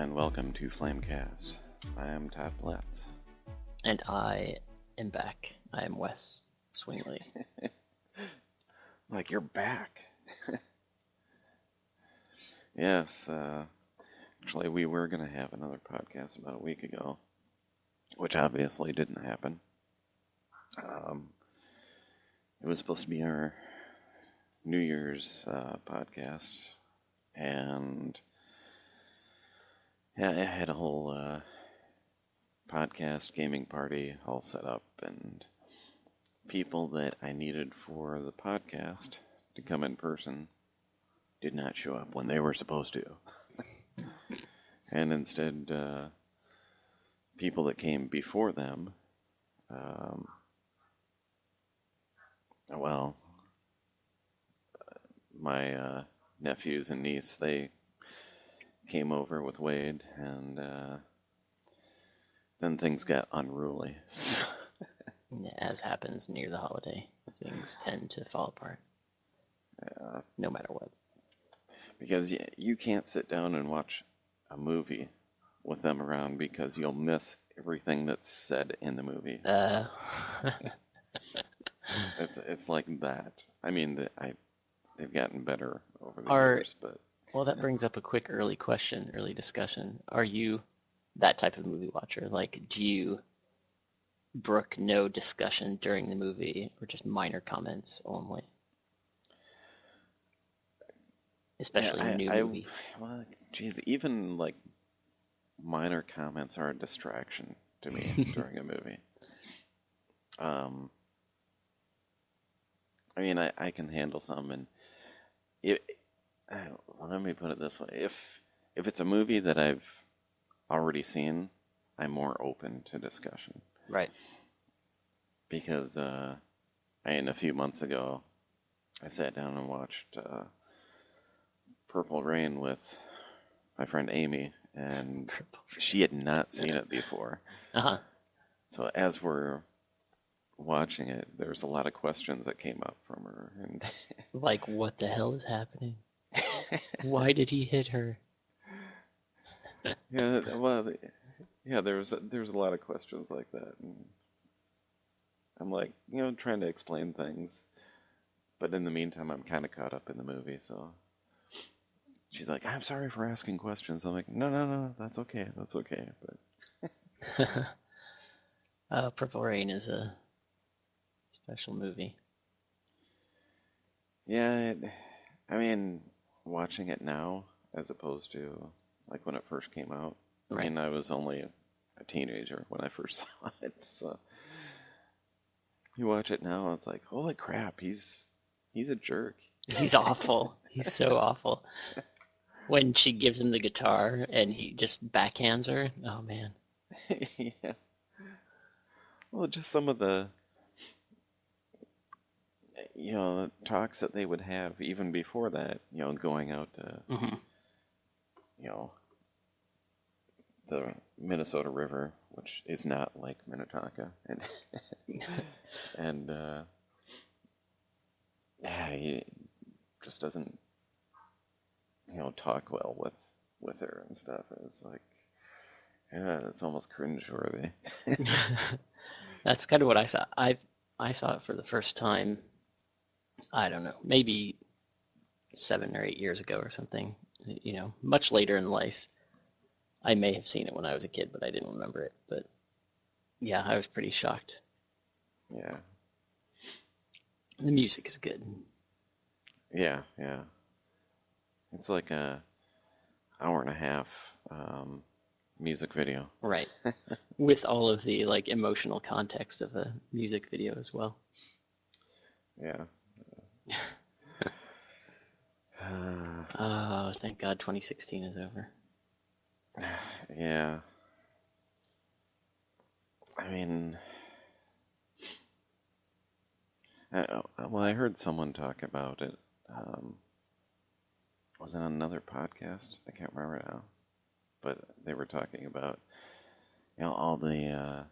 and welcome to Flamecast. I am Todd Blatz. And I am back. I am Wes Swingley. Like, you're back. Yes, actually we were going to have another podcast about a week ago, which obviously didn't happen. It was supposed to be our New Year's podcast, and yeah, I had a whole podcast gaming party all set up, and people that I needed for the podcast to come in person did not show up when they were supposed to. And instead, people that came before them, my nephews and niece, they came over with Wade, and then things got unruly. As happens near the holiday, things tend to fall apart. No matter what. Because you can't sit down and watch a movie with them around because you'll miss everything that's said in the movie. It's like that. I mean, they've gotten better over the years, but... Well, that brings up a quick early discussion. Are you that type of movie watcher? Like, do you brook no discussion during the movie, or just minor comments only? Especially a new movie. Well, geez, even like minor comments are a distraction to me during a movie. I mean, I can handle some, and let me put it this way: if it's a movie that I've already seen, I'm more open to discussion. Right. Because a few months ago, I sat down and watched Purple Rain with my friend Amy, and she had not seen it before. Uh-huh. So as we're watching it, there's a lot of questions that came up from her. And like, what the hell is happening? Why did he hit her? Yeah, well, yeah, there's a lot of questions like that. And I'm like, trying to explain things, but in the meantime, I'm kind of caught up in the movie, so... She's like, I'm sorry for asking questions. I'm like, no, that's okay. But Purple Rain is a special movie. Yeah, I mean, watching it now as opposed to like when it first came out. Right. I mean, I was only a teenager when I first saw it, so you watch it now, it's like, holy crap, he's a jerk. He's awful. He's so awful. When she gives him the guitar and he just backhands her, oh man. Yeah. Well, just some of the, the talks that they would have even before that, going out to, the Minnesota River, which is not Lake Minnetonka, and he just doesn't, talk well with her and stuff. It's like, yeah, it's almost cringeworthy. That's kind of what I saw. I saw it for the first time, I don't know, maybe 7 or 8 years ago or something, much later in life. I may have seen it when I was a kid, but I didn't remember it. But yeah, I was pretty shocked. Yeah. The music is good. Yeah. It's like a hour and a half music video. Right. With all of the like emotional context of a music video as well. Yeah. Oh, thank God 2016 is over. Yeah. I mean, I heard someone talk about it. Was it on another podcast? I can't remember now. But they were talking about, all the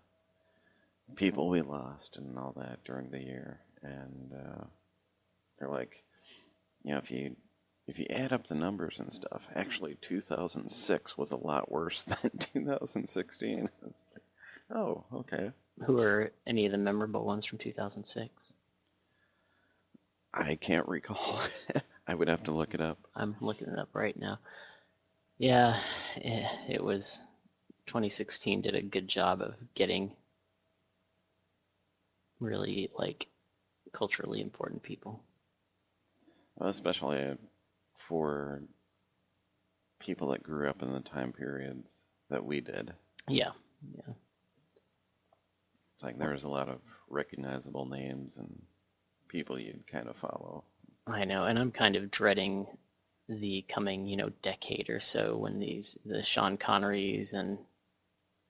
people we lost and all that during the year. And they're like, if you if you add up the numbers and stuff, actually 2006 was a lot worse than 2016. Oh, okay. Who are any of the memorable ones from 2006? I can't recall. I would have to look it up. I'm looking it up right now. Yeah, it was 2016 did a good job of getting really like culturally important people. Well, especially for people that grew up in the time periods that we did. Yeah. It's like there was a lot of recognizable names and people you'd kind of follow. I know, and I'm kind of dreading the coming, decade or so when the Sean Connerys and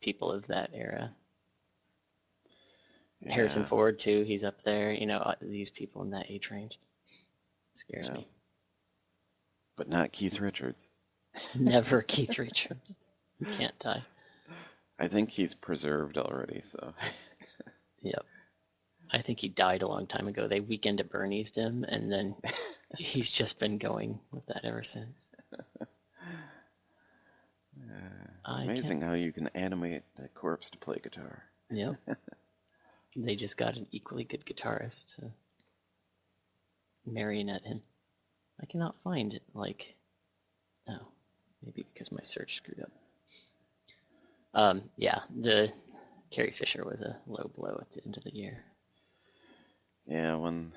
people of that era. Yeah. Harrison Ford too, he's up there, these people in that age range. Scares me. But not Keith Richards. Never Keith Richards. He can't die. I think he's preserved already, so. Yep. I think he died a long time ago. They Weekend at Bernie's him, and then he's just been going with that ever since. It's amazing how you can animate a corpse to play guitar. Yep. They just got an equally good guitarist to marionette him. I cannot find, maybe because my search screwed up. The Carrie Fisher was a low blow at the end of the year. Yeah, when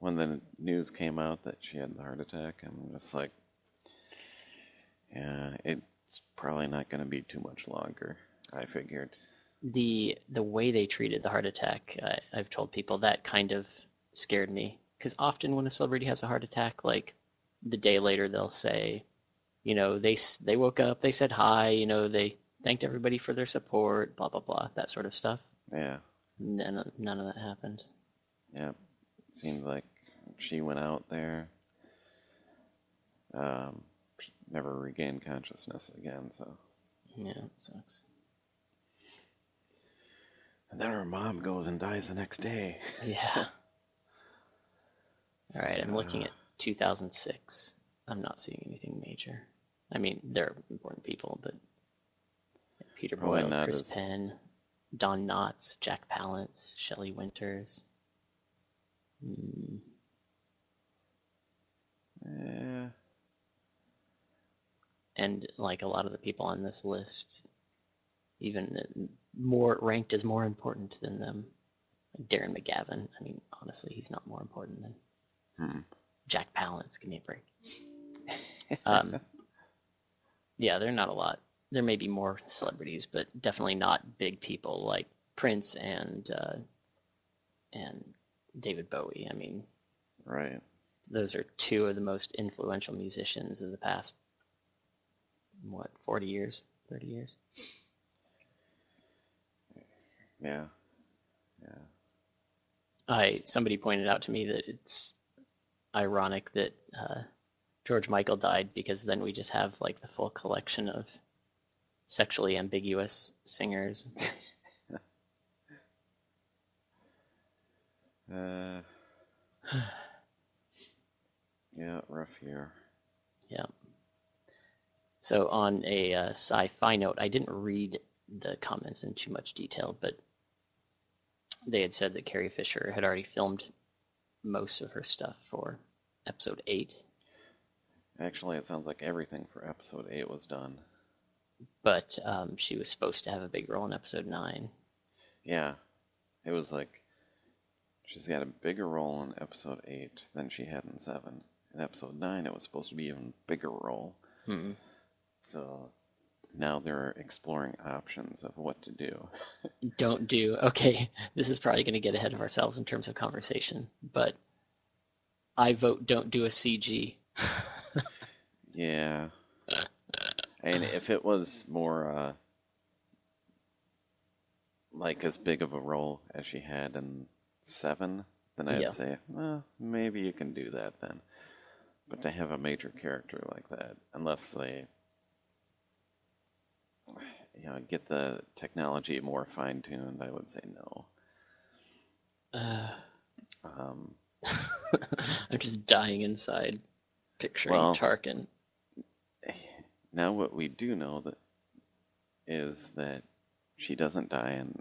the news came out that she had the heart attack, I'm just like, yeah, it's probably not going to be too much longer, I figured. The way they treated the heart attack, I've told people that kind of scared me. Because often when a celebrity has a heart attack, like the day later they'll say, they woke up, they said hi, they thanked everybody for their support, blah, blah, blah, that sort of stuff. Yeah. None of that happened. Yeah. It seemed like she went out there, never regained consciousness again, so. Yeah, it sucks. And then her mom goes and dies the next day. Yeah. All right, I'm looking at 2006. I'm not seeing anything major. I mean, they're important people, but Peter Boyle, Chris Penn, Don Knotts, Jack Palance, Shelley Winters. Yeah. And like a lot of the people on this list, even more ranked as more important than them. Like Darren McGavin. I mean, honestly, he's not more important than Jack Palance. Give me a break. Yeah, they're not a lot. There may be more celebrities, but definitely not big people like Prince and David Bowie. I mean, right. Those are two of the most influential musicians of the past, 40 years, 30 years? Yeah. Somebody pointed out to me that it's ironic that George Michael died, because then we just have like the full collection of sexually ambiguous singers. Yeah, rough year. Yeah. So on a sci-fi note, I didn't read the comments in too much detail, but they had said that Carrie Fisher had already filmed most of her stuff for episode 8. Actually, it sounds like everything for episode 8 was done. But she was supposed to have a big role in episode 9. Yeah. It was like, she's got a bigger role in episode 8 than she had in 7. In episode 9, it was supposed to be an even bigger role. So now they're exploring options of what to do. Okay, this is probably going to get ahead of ourselves in terms of conversation, but I vote don't do a CG. Yeah. And if it was more like as big of a role as she had in 7, then I'd say, well, maybe you can do that then. But to have a major character like that, unless they get the technology more fine-tuned, I would say no. I'm just dying inside. picturing Well, Tarkin. now what we do know that is that she doesn't die in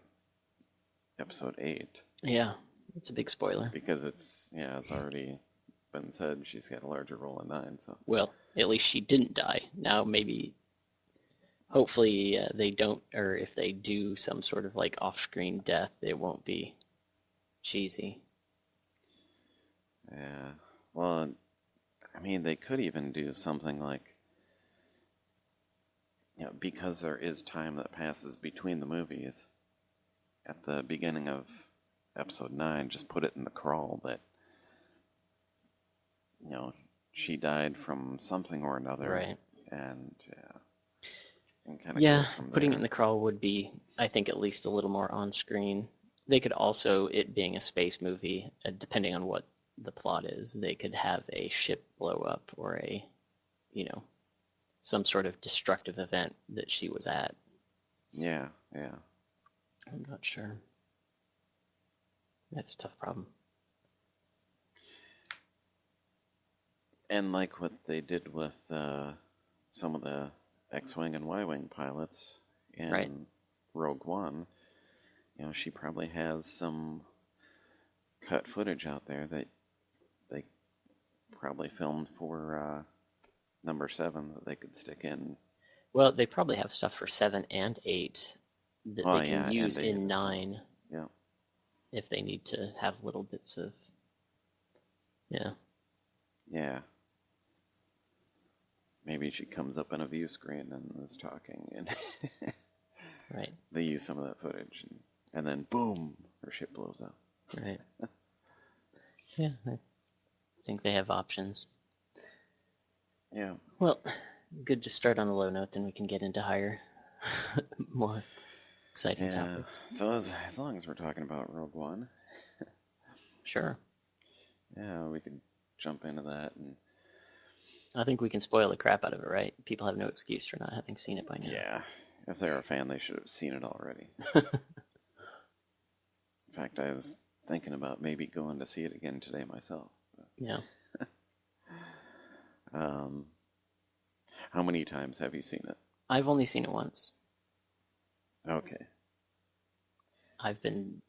episode 8 Yeah, it's a big spoiler. because it's already been said she's got a larger role in 9. So Well, at least she didn't die. Now maybe, hopefully, they don't, or if they do some sort of like off-screen death, it won't be cheesy. yeah, well, I mean they could even do something like, because there is time that passes between the movies. At the beginning of episode 9, just put it in the crawl that she died from something or another, Right. and kind of Yeah, go from putting it there. in the crawl would be, I think, at least a little more on screen. They could also, it being a space movie, depending on what the plot is, they could have a ship blow up or a, some sort of destructive event that she was at. Yeah. I'm not sure. That's a tough problem. And like what they did with some of the X-Wing and Y-Wing pilots in Right. Rogue One, she probably has some cut footage out there that they probably filmed for number 7 that they could stick in. Well, they probably have stuff for 7 and 8 that they can use and 8 in as well. 9. Yeah. If they need to have little bits of, yeah. Yeah. Maybe she comes up on a view screen and is talking, and Right. they use some of that footage, and then boom, her ship blows up. Right. Yeah, I think they have options. Yeah. Well, good to start on a low note, then we can get into higher, more exciting topics. So as long as we're talking about Rogue One, Sure. yeah, we could jump into that. And I think we can spoil the crap out of it, right? People have no excuse for not having seen it by now. yeah, if they're a fan, they should have seen it already. In fact, I was thinking about maybe going to see it again today myself. Yeah. How many times have you seen it? I've only seen it once. Okay. I've been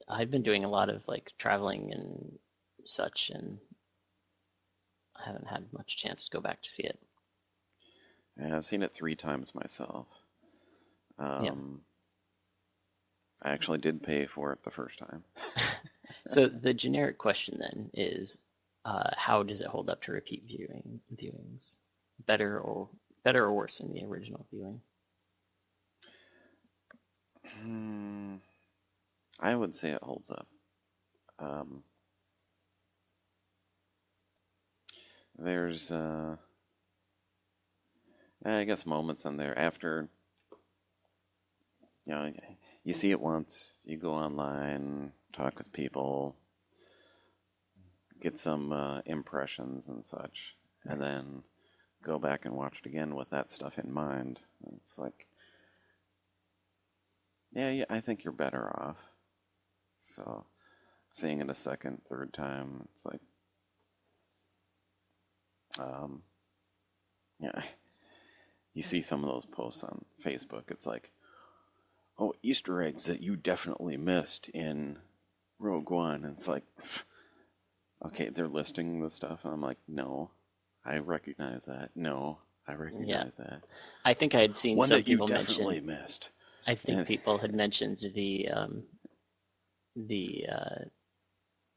doing a lot of like traveling and such, and I haven't had much chance to go back to see it. Yeah, I've seen it 3 times myself. Yeah. I actually did pay for it the first time. So the generic question then is, how does it hold up to repeat viewings? Better or worse than the original viewing? I would say it holds up. There's, I guess, moments in there after, you see it once, you go online, talk with people, get some impressions and such, and then go back and watch it again with that stuff in mind. It's like, yeah, I think you're better off. So, seeing it a second, third time, it's like, yeah, you see some of those posts on Facebook. It's like, oh, Easter eggs that you definitely missed in Rogue One. And it's like, okay, they're listing the stuff, and I'm like, no, I recognize that. No, I recognize that. I think I had seen One some that you people definitely mention. missed. I think people had mentioned the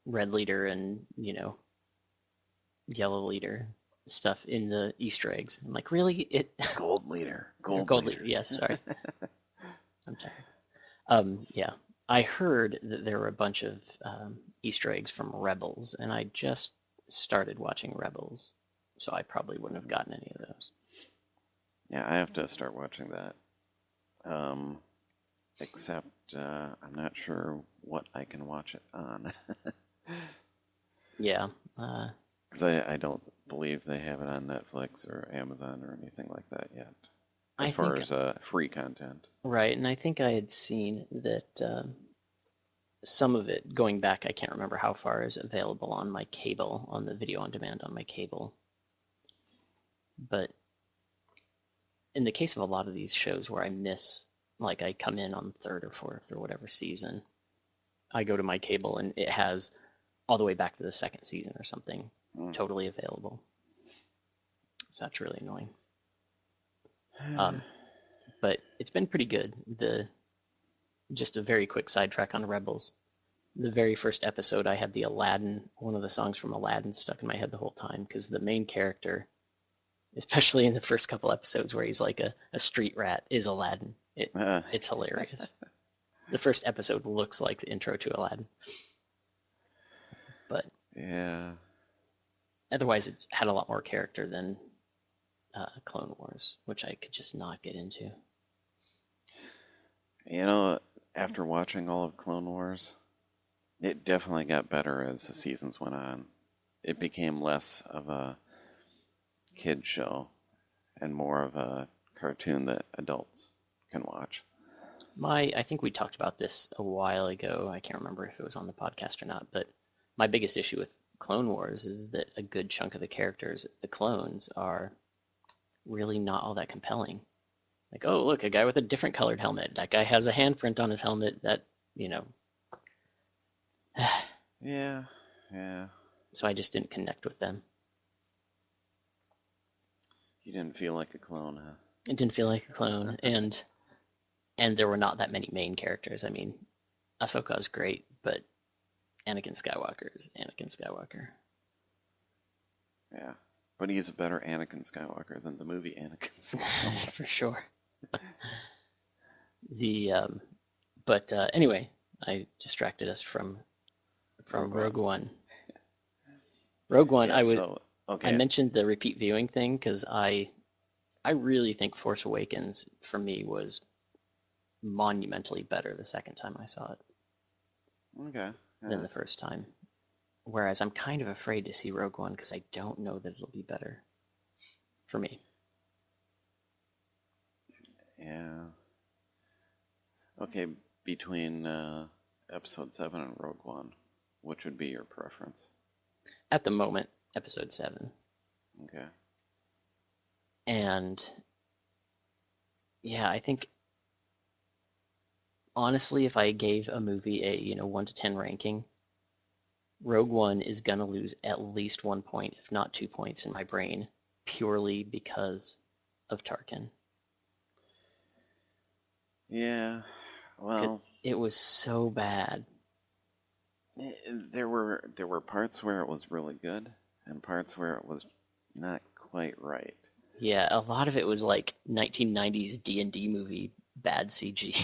red leader and yellow leader stuff in the Easter eggs. I'm like, really? Gold leader. Gold leader. Yes, sorry. I'm tired. Yeah, I heard that there were a bunch of Easter eggs from Rebels, and I just started watching Rebels, so I probably wouldn't have gotten any of those. Yeah, I have to start watching that. Except I'm not sure what I can watch it on. Yeah. Because I don't believe they have it on Netflix or Amazon or anything like that yet. As far as free content. Right, and I think I had seen that some of it, going back, I can't remember how far, is available on my cable, on the video on demand on my cable. But in the case of a lot of these shows where I miss, like I come in on third or fourth or whatever season, I go to my cable and it has all the way back to the second season or something totally available. So that's really annoying. But it's been pretty good. Just a very quick sidetrack on Rebels. The very first episode, I had one of the songs from Aladdin stuck in my head the whole time, because the main character, especially in the first couple episodes where he's like a street rat, is Aladdin. It's hilarious. The first episode looks like the intro to Aladdin. But yeah. Otherwise, it's had a lot more character than Clone Wars, which I could just not get into. You know, after watching all of Clone Wars, it definitely got better as the seasons went on. It became less of a kid show and more of a cartoon that adults can watch. I think we talked about this a while ago. I can't remember if it was on the podcast or not, but my biggest issue with Clone Wars is that a good chunk of the characters, the clones, are really not all that compelling. Like, oh, look, a guy with a different colored helmet. That guy has a handprint on his helmet that, Yeah. So I just didn't connect with them. You didn't feel like a clone, huh? It didn't feel like a clone, and there were not that many main characters. I mean, Ahsoka's great, but Anakin Skywalker is Anakin Skywalker. Yeah, but he's a better Anakin Skywalker than the movie Anakin Skywalker. For sure. But anyway, I distracted us from Rogue One. Rogue One, Yeah, I mentioned the repeat viewing thing because I really think Force Awakens for me was monumentally better the second time I saw it. Okay. Yeah. Than the first time. Whereas I'm kind of afraid to see Rogue One because I don't know that it'll be better for me. Yeah. Okay, between Episode 7 and Rogue One, which would be your preference? At the moment, Episode 7. Okay. And yeah, I think honestly, if I gave a movie a 1 to 10 ranking, Rogue One is gonna lose at least 1 point, if not 2 points, in my brain, purely because of Tarkin. Yeah, well, it was so bad. There were parts where it was really good, and parts where it was not quite right. Yeah, a lot of it was like 1990s D&D movie bad CG.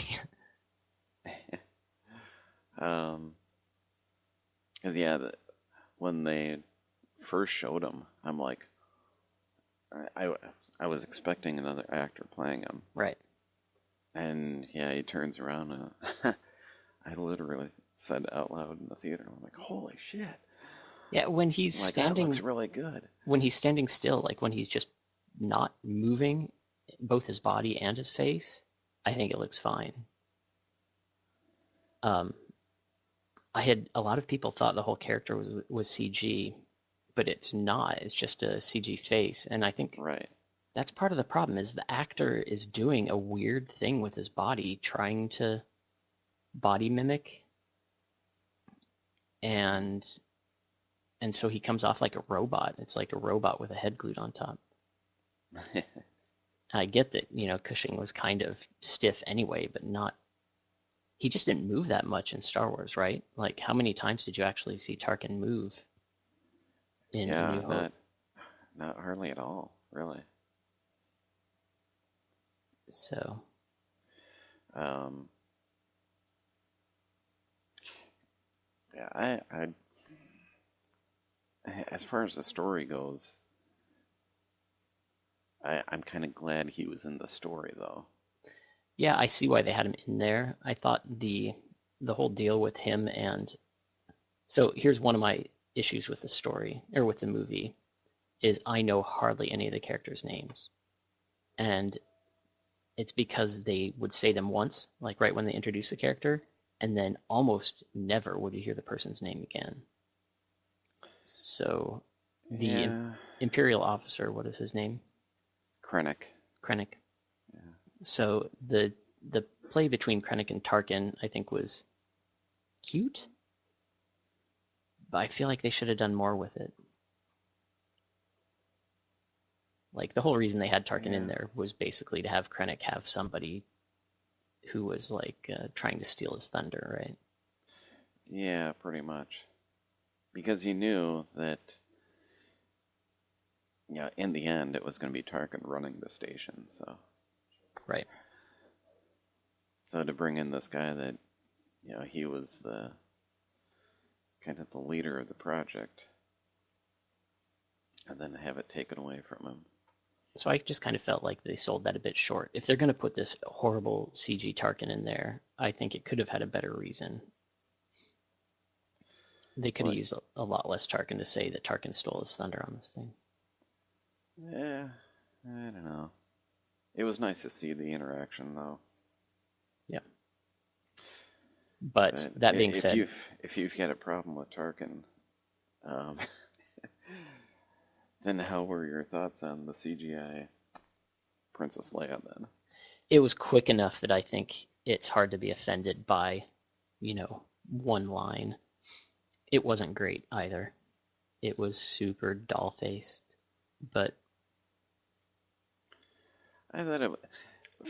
Because when they first showed him, I'm like, I was expecting another actor playing him. Right. And yeah, he turns around and I literally said out loud in the theater, I'm like, holy shit. Yeah, when he's like, standing, that looks really good. When he's standing still, like when he's just not moving, both his body and his face, I think it looks fine. A lot of people thought the whole character was CG, but it's not. It's just a CG face, and I think that's part of the problem. Is the actor is doing a weird thing with his body, trying to body mimic, and so he comes off like a robot. It's like a robot with a head glued on top. I get that, Cushing was kind of stiff anyway, but not. He just didn't move that much in Star Wars, right? Like, how many times did you actually see Tarkin move in New Hope? Not hardly at all, really. So. Yeah, I as far as the story goes, I'm kind of glad he was in the story, though. Yeah, I see why they had him in there. I thought the whole deal with him so here's one of my issues with the story, or with the movie, is I know hardly any of the characters' names. And it's because they would say them once, like right when they introduce the character, and then almost never would you hear the person's name again. So the Imperial officer, what is his name? Krennic. Krennic. Yeah. So the play between Krennic and Tarkin, I think, was cute, but I feel like they should have done more with it. Like, the whole reason they had Tarkin in there was basically to have Krennic have somebody who was, like, trying to steal his thunder, right? Yeah, pretty much. Because you knew that, yeah, in the end, it was going to be Tarkin running the station, so. Right. So to bring in this guy that, you know, he was the kind of the leader of the project, and then have it taken away from him. So I just kind of felt like they sold that a bit short. If they're going to put this horrible CG Tarkin in there, I think it could have had a better reason. They could have used a lot less Tarkin to say that Tarkin stole his thunder on this thing. Yeah, I don't know. It was nice to see the interaction, though. Yeah. But that being said, if you've got a problem with Tarkin, then how were your thoughts on the CGI Princess Leia then? it was quick enough that I think it's hard to be offended by, one line. It wasn't great either. It was super doll-faced, but I thought the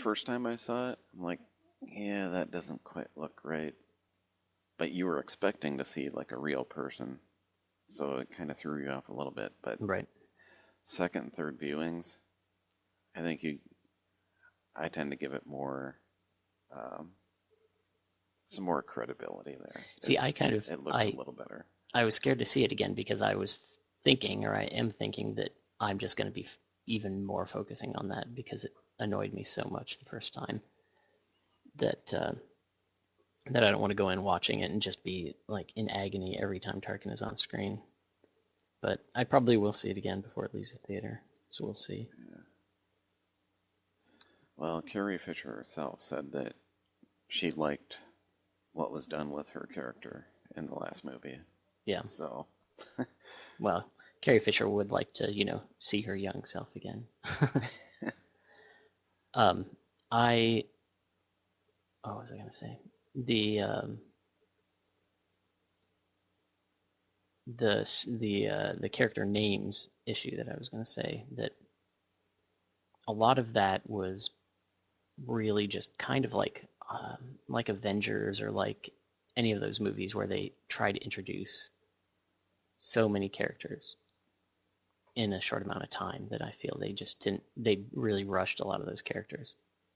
first time I saw it, I'm like, yeah, that doesn't quite look right. But you were expecting to see like a real person, so it kind of threw you off a little bit. But right. Second and third viewings, I think I tend to give it more, some more credibility there. See, it looks a little better. I was scared to see it again because I was thinking, or I am thinking, that I'm just going to be even more focusing on that because it annoyed me so much the first time that I don't want to go in watching it and just be like in agony every time Tarkin is on screen. But I probably will see it again before it leaves the theater, so we'll see. Yeah. Well, Carrie Fisher herself said that she liked what was done with her character in the last movie. Yeah. So. Well, Carrie Fisher would like to, see her young self again. What was I going to say? The character names issue that I was going to say, that a lot of that was really just kind of like Avengers, or like any of those movies where they try to introduce so many characters in a short amount of time that I feel they just didn't. They really rushed a lot of those characters.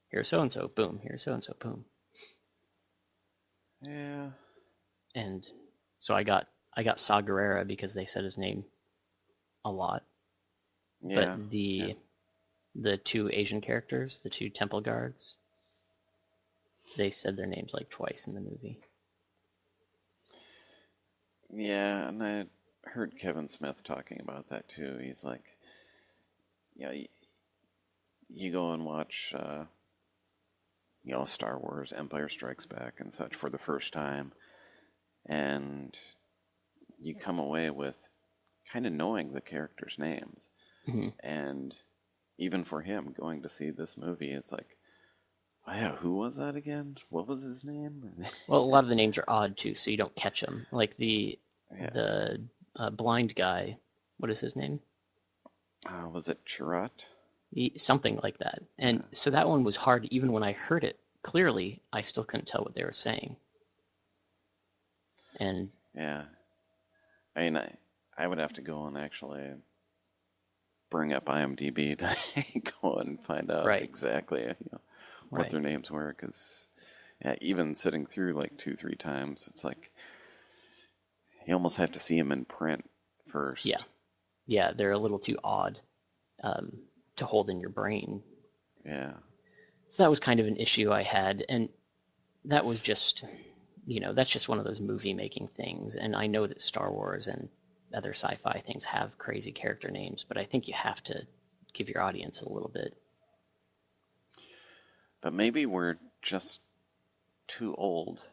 Here's so and so, boom. Here's so and so, boom. Yeah. And so I got Saw Gerrera because they said his name a lot. Yeah. But the two Asian characters, the two temple guards, they said their names like twice in the movie. Yeah, and I heard Kevin Smith talking about that too. He's like, you go and watch, Star Wars, Empire Strikes Back and such for the first time, and you come away with kind of knowing the characters' names. Mm-hmm. And even for him, going to see this movie, it's like, wow, who was that again? What was his name? Well, a lot of the names are odd too, so you don't catch them. Like the blind guy, what is his name? Was it Chirrut? Something like that. And so that one was hard. Even when I heard it clearly, I still couldn't tell what they were saying. And yeah, I mean, I would have to go and actually bring up IMDb to go and find out exactly what their names were, because even sitting through like 2-3 times, it's like you almost have to see them in print first. Yeah, they're a little too odd to hold in your brain. Yeah. So that was kind of an issue I had, and that was just, that's just one of those movie making things. And I know that Star Wars and other sci-fi things have crazy character names, but I think you have to give your audience a little bit. But maybe we're just too old.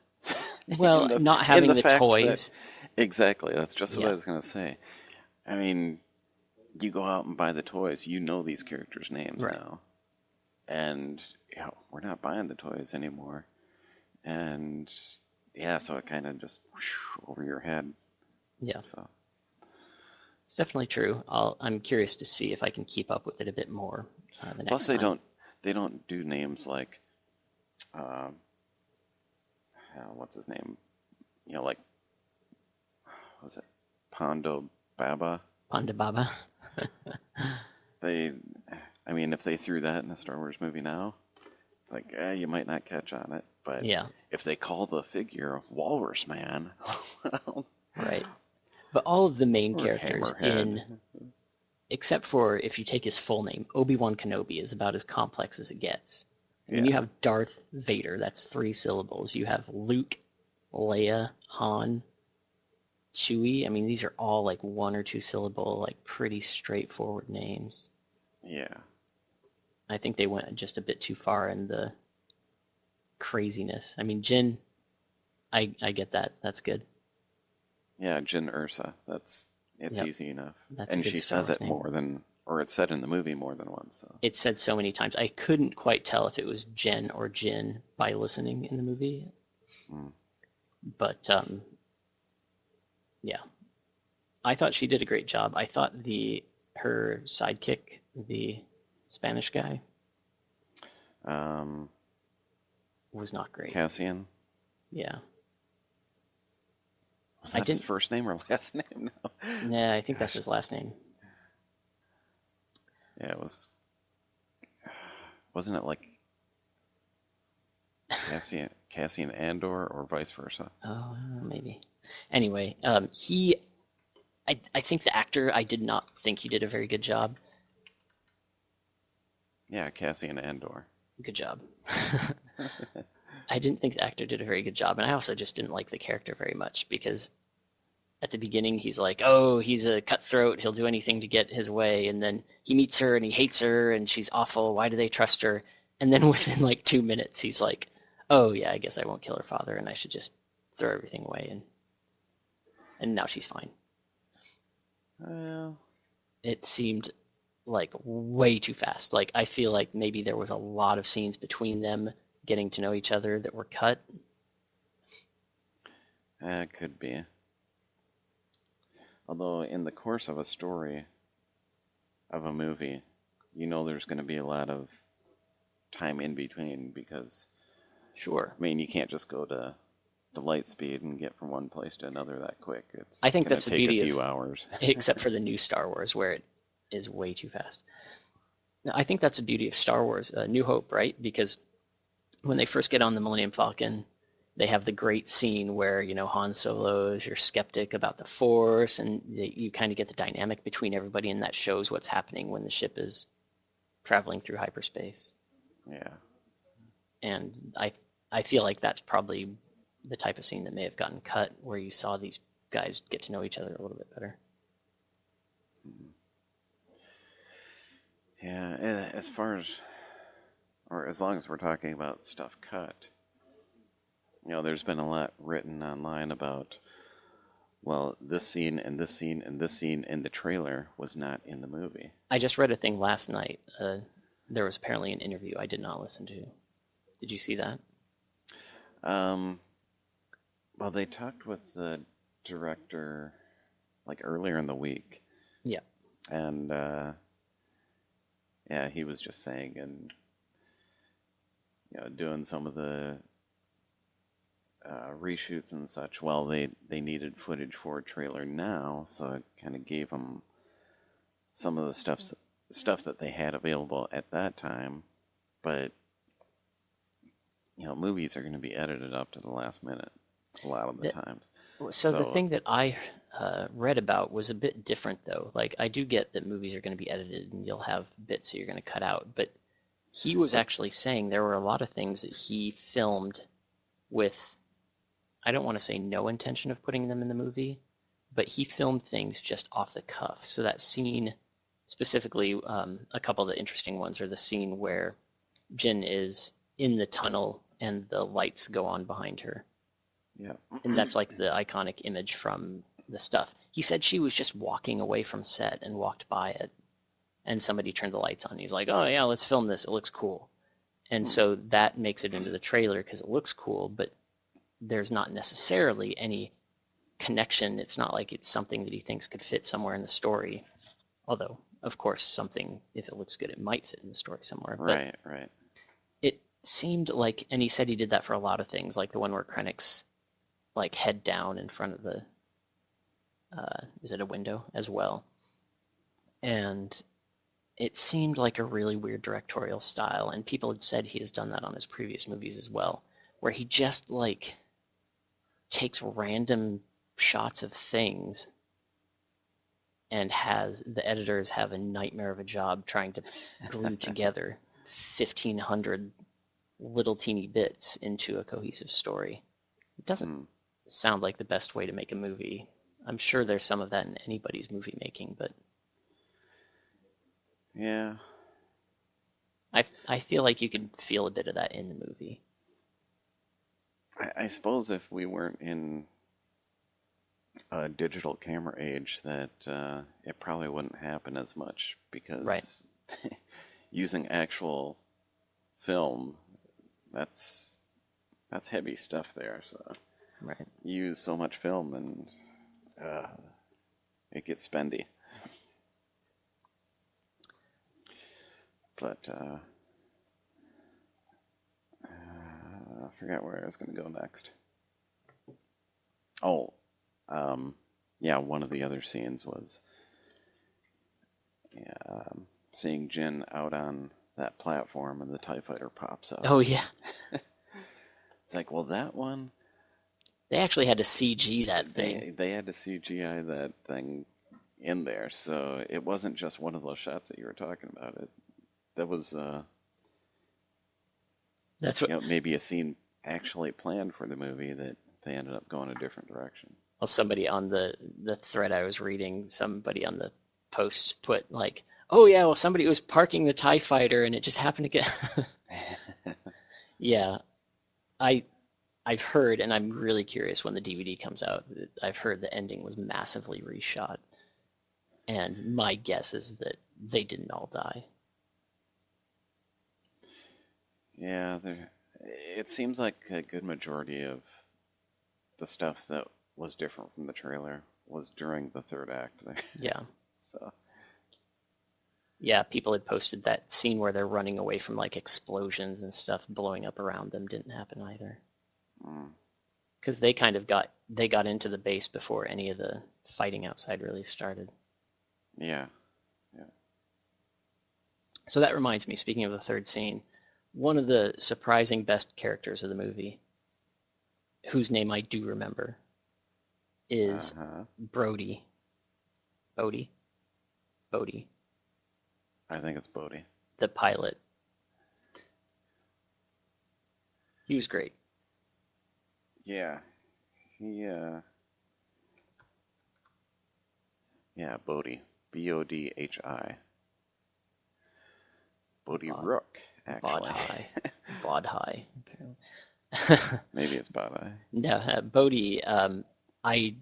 Well, not having the toys. Exactly, that's just what I was going to say. I mean, you go out and buy the toys, you know these characters' names Right. now. And we're not buying the toys anymore. And yeah, so it kind of just over your head. Yeah. So It's definitely true. I'm curious to see if I can keep up with it a bit more the plus next time. they don't do names like uh, what's his name? Like was it Pondo Baba? Panda Baba. They, I mean, if they threw that in a Star Wars movie now, it's like you might not catch on it. But Yeah. if they call the figure Walrus Man, well, Right. But all of the main or characters Hammerhead, except for if you take his full name, Obi-Wan Kenobi is about as complex as it gets. I mean, you have Darth Vader, that's 3 syllables. You have Luke, Leia, Han, Chewie. I mean, these are all like 1 or 2 syllable, like pretty straightforward names. yeah, I think they went just a bit too far in the craziness. I mean, Jin, I get that. That's good. yeah, Jyn Ursa. It's Yep. easy enough, That's a and good she Star says Wars it name. more than, or it's said in the movie more than once. So It's said so many times. I couldn't quite tell if it was Jen or Jin by listening in the movie. But yeah, I thought she did a great job. I thought her sidekick, the Spanish guy, was not great. Cassian, Yeah, was I that his didn't. first name or last name? No. Nah, I think that's Gosh. his last name. Yeah, it was. Wasn't it like Cassian Andor or vice versa? Oh, maybe. Anyway, I think the actor, I did not think he did a very good job. Yeah, Cassian Andor. Good job. I didn't think the actor did a very good job, and I also just didn't like the character very much because at the beginning he's like, oh, he's a cutthroat, he'll do anything to get his way, and then he meets her and he hates her and she's awful, why do they trust her? And then within like 2 minutes he's like, oh yeah, I guess I won't kill her father and I should just throw everything away, and now she's fine. Well, It seemed like way too fast. Like I feel like maybe there was a lot of scenes between them getting to know each other that were cut. it could be. Although, in the course of a story of a movie, there's going to be a lot of time in between because, Sure. I mean, you can't just go to light speed and get from one place to another that quick. It's I think going that's to the take a beauty few of, hours. except for the new Star Wars where it is way too fast. I think that's the beauty of Star Wars, New Hope, right? Because when they first get on the Millennium Falcon, they have the great scene where Han Solo is your skeptic about the Force, and you kind of get the dynamic between everybody, and that shows what's happening when the ship is traveling through hyperspace. Yeah. And I feel like that's probably the type of scene that may have gotten cut, where you saw these guys get to know each other a little bit better. Yeah, as far as, or as long as we're talking about stuff cut, there's been a lot written online about, well, this scene and this scene and this scene in the trailer was not in the movie. I just read a thing last night. There was apparently an interview I did not listen to. Did you see that? Well, they talked with the director like earlier in the week. Yeah. And yeah, he was just saying, and doing some of the reshoots and such. Well, they needed footage for a trailer now, so it kind of gave them some of the stuff that they had available at that time. But movies are going to be edited up to the last minute a lot of the times. So the thing that I read about was a bit different, though. Like, I do get that movies are going to be edited and you'll have bits that you're going to cut out, but he was actually saying there were a lot of things that he filmed with, I don't want to say no intention of putting them in the movie, but he filmed things just off the cuff. So that scene, specifically, a couple of the interesting ones are the scene where Jin is in the tunnel and the lights go on behind her. Yeah. And that's like the iconic image from the stuff. He said she was just walking away from set and walked by it, and somebody turned the lights on. He's like, "Oh yeah, let's film this. It looks cool." And so that makes it into the trailer because it looks cool, but there's not necessarily any connection. It's not like it's something that he thinks could fit somewhere in the story. Although, of course, something, if it looks good, it might fit in the story somewhere. Right, right. It seemed like, and he said he did that for a lot of things, like the one where Krennic's like head down in front of the, is it a window as well? And it seemed like a really weird directorial style, and people had said he has done that on his previous movies as well, where he just like takes random shots of things and has the editors have a nightmare of a job trying to glue together 1,500 little teeny bits into a cohesive story. It doesn't sound like the best way to make a movie. I'm sure there's some of that in anybody's movie making, but yeah, I feel like you could feel a bit of that in the movie. I suppose if we weren't in a digital camera age, that it probably wouldn't happen as much because Right. using actual film, that's heavy stuff there. So Right. you use so much film and it gets spendy. But I forgot where I was going to go next. Oh, yeah, one of the other scenes was seeing Jin out on that platform and the TIE fighter pops up. Oh, yeah. It's like, well, that one... They actually had to CG that thing. They had to CGI that thing in there, so it wasn't just one of those shots that you were talking about. That was That's what. maybe a scene actually planned for the movie that they ended up going a different direction. Well, somebody on the thread I was reading, somebody on the post put like, "Oh yeah, well somebody was parking the TIE fighter and it just happened to get." Yeah, I've heard, and I'm really curious when the DVD comes out. I've heard the ending was massively reshot, and my guess is that they didn't all die. Yeah, it seems like a good majority of the stuff that was different from the trailer was during the third act there. Yeah. So. Yeah, people had posted that scene where they're running away from like explosions and stuff blowing up around them didn't happen either. Because they kind of got into the base before any of the fighting outside really started. Yeah. So that reminds me, speaking of the third scene, one of the surprising best characters of the movie, whose name I do remember, is Brody. Bodhi? I think it's Bodhi. The pilot. He was great. Yeah. Bodhi. Bodhi. Bodhi Rook, actually. Bodhi. Maybe it's Bodhi. No, Bodhi, I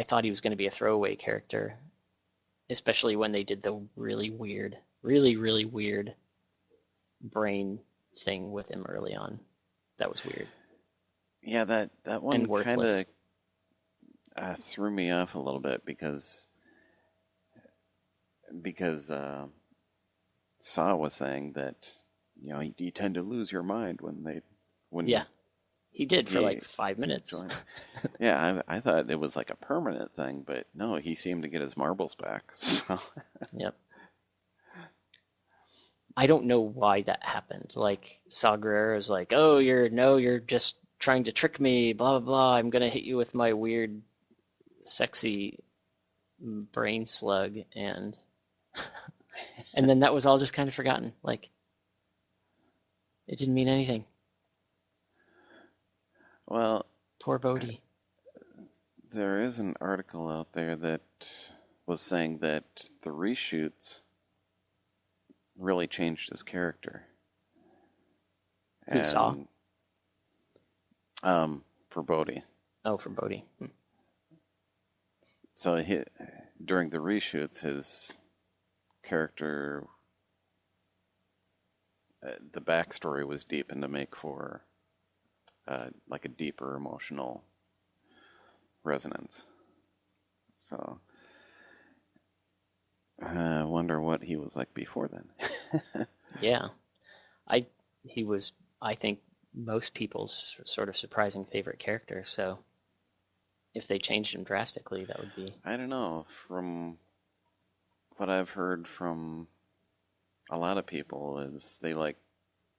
thought he was going to be a throwaway character, especially when they did the really weird brain thing with him early on. That was weird. Yeah, that one kind of threw me off a little bit because Saw was saying that you tend to lose your mind when yeah, he did for like 5 minutes. Yeah, I thought it was like a permanent thing, but no, he seemed to get his marbles back. So. Yep. I don't know why that happened. Like Saw Gerrera is like, "Oh, you're just trying to trick me, blah blah blah. I'm gonna hit you with my weird, sexy brain slug," and then that was all just kind of forgotten. Like it didn't mean anything. Well, poor Bodhi. There is an article out there that was saying that the reshoots really changed his character. Who Saw? For Bodhi. Oh, for Bodhi. So during the reshoots, his character, the backstory was deepened to make for like a deeper emotional resonance. So I wonder what he was like before then. Yeah, I he was, I think, most people's sort of surprising favorite character. So if they changed him drastically, that would be. I don't know. From what I've heard from a lot of people is they like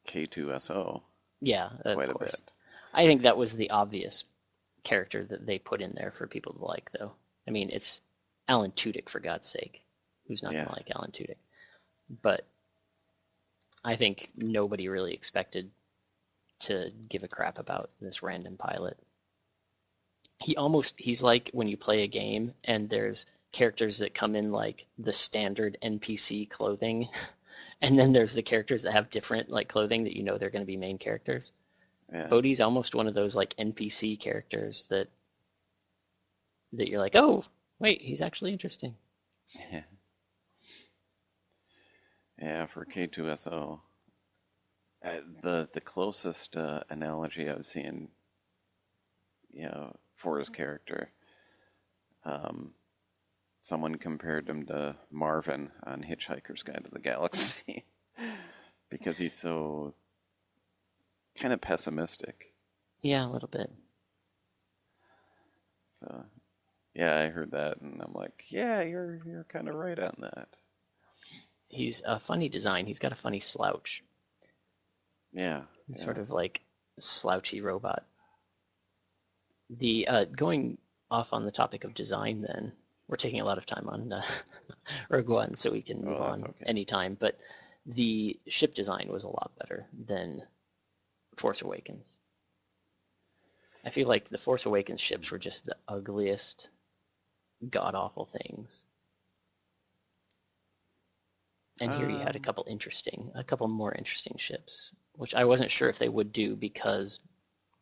K2SO Yeah, of quite a course. bit. I think that was the obvious character that they put in there for people to like, though. I mean, it's Alan Tudyk, for God's sake. Who's not going Yeah. to like Alan Tudyk? But I think nobody really expected to give a crap about this random pilot. He's like when you play a game and there's characters that come in like the standard NPC clothing, and then there's the characters that have different like clothing that you know they're going to be main characters. Yeah. Bodhi's almost one of those like NPC characters that you're like, oh, wait, he's actually interesting. Yeah. Yeah, for K2SO. The closest analogy I've seen, for his character, someone compared him to Marvin on Hitchhiker's Guide to the Galaxy because he's so kind of pessimistic. Yeah, a little bit. So, yeah, I heard that, and I'm like, yeah, you're kind of right on that. He's a funny design. He's got a funny slouch. Yeah, He's sort of like slouchy robot. The going off on the topic of design, then we're taking a lot of time on Rogue One, so we can move on okay. anytime. But the ship design was a lot better than Force Awakens. I feel like the Force Awakens ships were just the ugliest, god awful things. And here you had a couple more interesting ships, which I wasn't sure if they would do because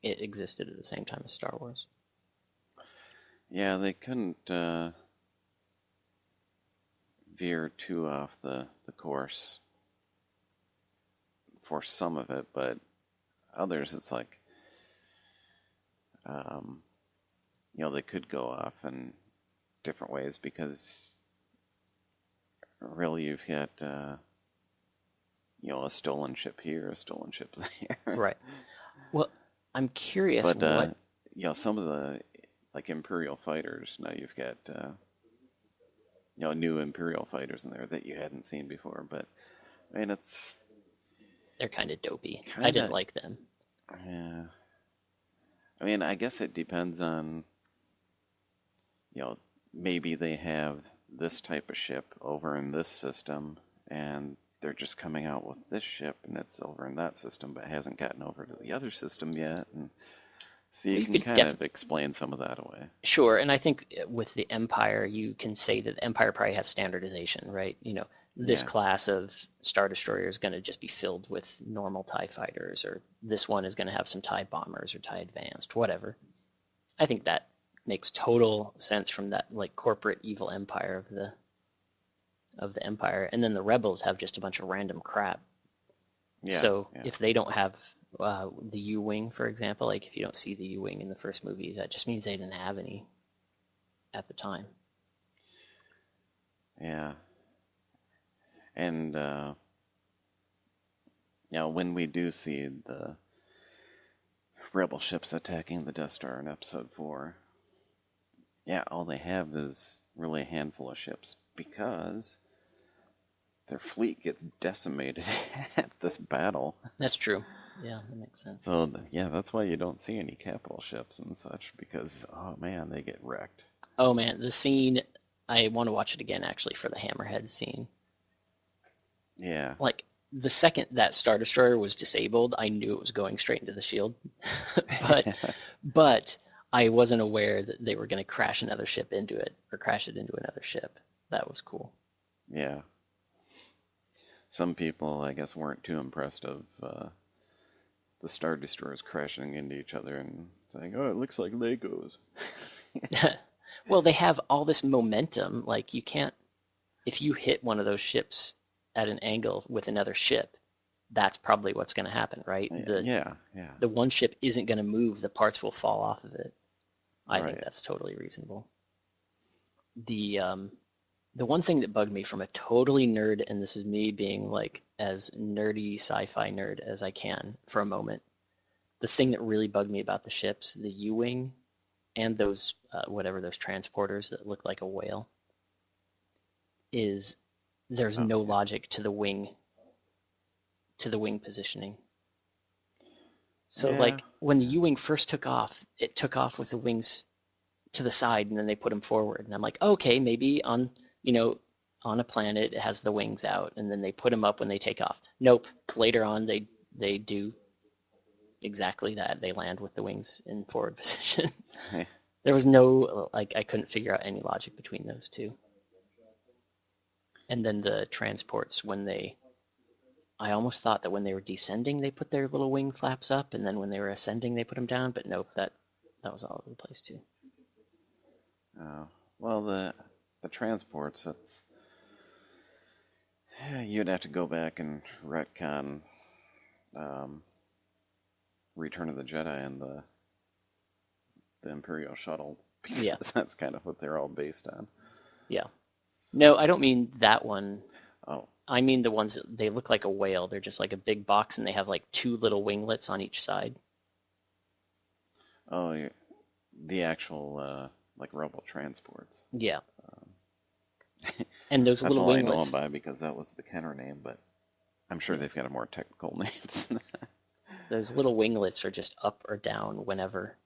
it existed at the same time as Star Wars. Yeah, they couldn't veer too off the course for some of it, but others it's like, they could go off in different ways because really you've got, a stolen ship here, a stolen ship there. Right. Well, I'm curious But, some of the, like, Imperial fighters, now you've got, new Imperial fighters in there that you hadn't seen before, but, I mean, they're kind of dopey. I didn't like them. Yeah. I mean, I guess it depends on, maybe they have this type of ship over in this system, and they're just coming out with this ship, and it's over in that system, but hasn't gotten over to the other system yet. And so you can kind of explain some of that away. Sure, and I think with the Empire, you can say that the Empire probably has standardization, right? This class of Star Destroyer is going to just be filled with normal TIE fighters, or this one is going to have some TIE bombers or TIE advanced, whatever. I think that makes total sense from that like corporate evil empire of the Empire, and then the Rebels have just a bunch of random crap. So if they don't have the U-wing, for example, like if you don't see the U-wing in the first movies, that just means they didn't have any at the time. Yeah. And, when we do see the Rebel ships attacking the Death Star in Episode 4, all they have is really a handful of ships because their fleet gets decimated at this battle. That's true. Yeah, that makes sense. So, that's why you don't see any capital ships and such, because, oh man, they get wrecked. Oh man, the scene, I want to watch it again actually for the Hammerhead scene. Yeah. Like, the second that Star Destroyer was disabled, I knew it was going straight into the shield. But I wasn't aware that they were going to crash another ship into it, or crash it into another ship. That was cool. Yeah. Some people, I guess, weren't too impressed of the Star Destroyers crashing into each other and saying, oh, it looks like Legos. Well, they have all this momentum. Like you can't, if you hit one of those ships at an angle with another ship, that's probably what's going to happen, right? Yeah, yeah, The one ship isn't going to move, the parts will fall off of it. I think right. that's totally reasonable. The the one thing that bugged me from a totally nerd, and this is me being like as nerdy sci-fi nerd as I can for a moment, the thing that really bugged me about the ships, the U-wing and those whatever those transporters that look like a whale, is there's Oh, no yeah. logic to the wing positioning. So Yeah, like when the yeah. U-wing first took off, it took off with the wings to the side, and then they put them forward. And I'm like, okay, maybe on on a planet it has the wings out, and then they put them up when they take off. Nope. Later on, they do exactly that. They land with the wings in forward position. There was no like I couldn't figure out any logic between those two. And then the transports when they I almost thought that when they were descending they put their little wing flaps up, and then when they were ascending they put them down. But nope, that was all over the place too. Well, the transports. That's you'd have to go back and retcon um, Return of the Jedi and the Imperial shuttle because Yeah, that's kind of what they're all based on. yeah. No, I So, don't mean that one. oh, I mean the ones that they look like a whale. They're just like a big box, and they have like two little winglets on each side. oh, the actual like Rebel transports. Yeah, Um, and those that's little all I know them winglets. by because that was the Kenner name, but I'm sure Yeah, they've got a more technical name than that. those little winglets are just up or down whenever.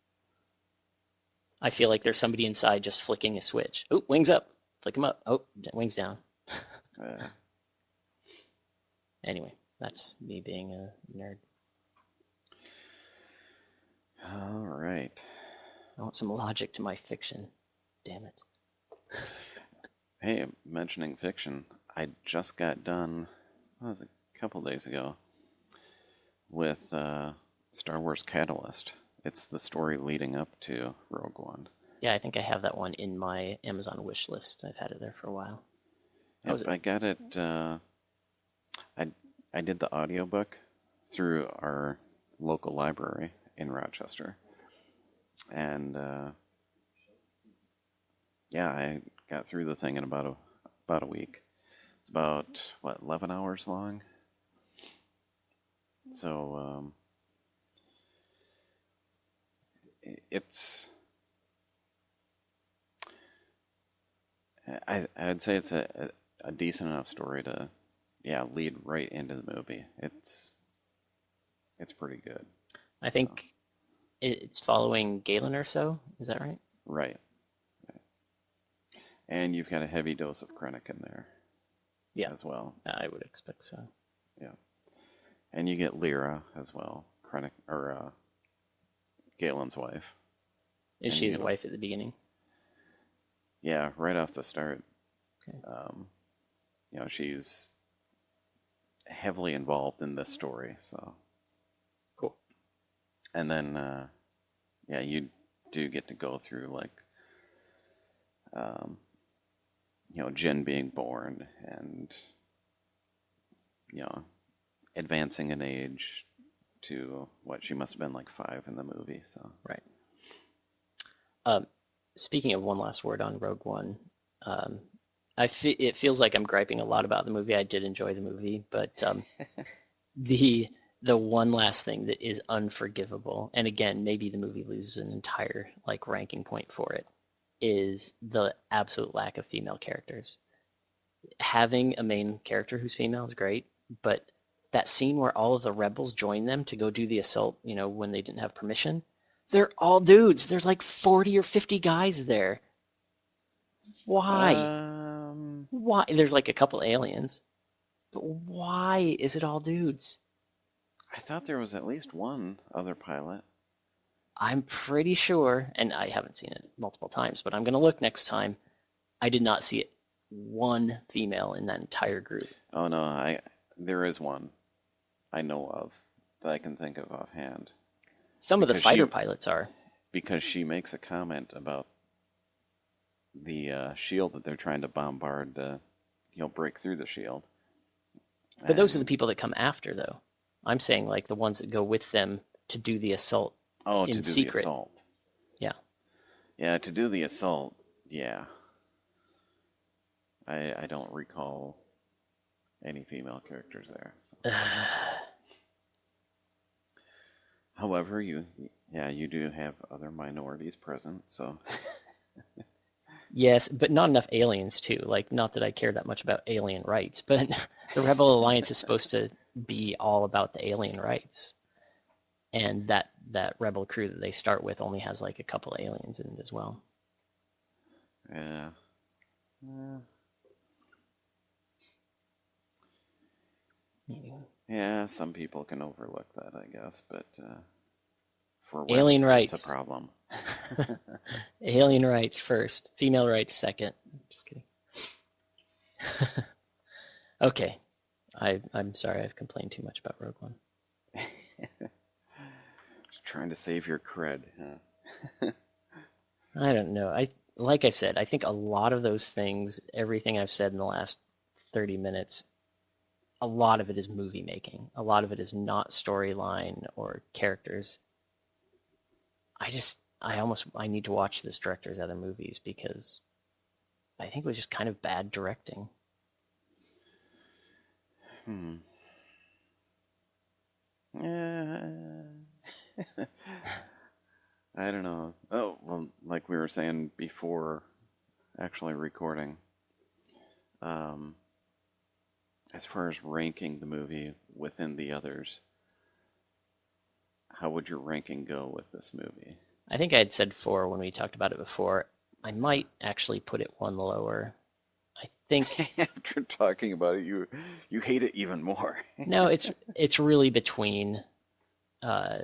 I feel like there's somebody inside just flicking a switch. Oh, wings up. Flick them up. Oh, wings down. Uh, Anyway, that's me being a nerd. all right. I want some logic to my fiction. Damn it. Hey, mentioning fiction, I just got done, what was it, a couple days ago, with Star Wars Catalyst. It's the story leading up to Rogue One. Yeah, I think I have that one in my Amazon wish list. I've had it there for a while. How Yep, was it? I got it. I I did the audiobook through our local library in Rochester, and yeah, I got through the thing in about a week. It's about what 11 hours long. So it's I'd say it's a decent enough story to yeah lead right into the movie. It's pretty good. I So think it's following Galen or so. Is that right? right, and you've got a heavy dose of Krennic in there Yeah, as well. I would expect so. Yeah, and you get Lyra as well, Krennic or Galen's wife, Is and she you his get a wife at the beginning? yeah right off the start. Okay, Um, she's heavily involved in this story. So cool. and then yeah, you do get to go through like um, Jin being born and you know advancing in age to what she must have been like 5 in the movie. So Right. Um, Speaking of one last word on Rogue One, um, it feels like I'm griping a lot about the movie. I did enjoy the movie, but the the one last thing that is unforgivable, and again, maybe the movie loses an entire like ranking point for it, is the absolute lack of female characters. Having a main character who's female is great, but that scene where all of the rebels join them to go do the assault, when they didn't have permission, they're all dudes. There's like 40 or 50 guys there. Why? um, Why? There's like a couple aliens, but why is it all dudes? I thought there was at least one other pilot. I'm pretty sure, and I haven't seen it multiple times, but I'm going to look next time. I did not see it. One female in that entire group. Oh no, I there is one I know of that I can think of offhand Some of the because fighter she pilots are. because she makes a comment about the shield that they're trying to bombard to, break through the shield. But those are the And people that come after, though. I'm saying like the ones that go with them to do the assault to in do the secret. assault. Yeah. Yeah, to do the assault. Yeah. I don't recall any female characters there. So. However, you do have other minorities present, so. Yes, but not enough aliens too. Like, not that I care that much about alien rights, but the Rebel Alliance is supposed to be all about the alien rights, and that Rebel crew that they start with only has like a couple of aliens in it as well. Yeah. Yeah, some people can overlook that, I guess, but for Alien West, rights. it's a problem. Alien rights first, female rights second. Just kidding. Okay, I'm sorry I've complained too much about Rogue One. Just trying to save your cred, huh? I don't know. Like I said, I think a lot of those things, everything I've said in the last 30 minutes, a lot of it is movie making. A lot of it is not storyline or characters. I need to watch this director's other movies because I think it was just kind of bad directing. Yeah. I don't know. Oh, well, like we were saying before actually recording, as far as ranking the movie within the others, how would your ranking go with this movie? I think I had said 4 when we talked about it before. I might actually put it 1 lower. I think after talking about it, you hate it even more. no, it's really between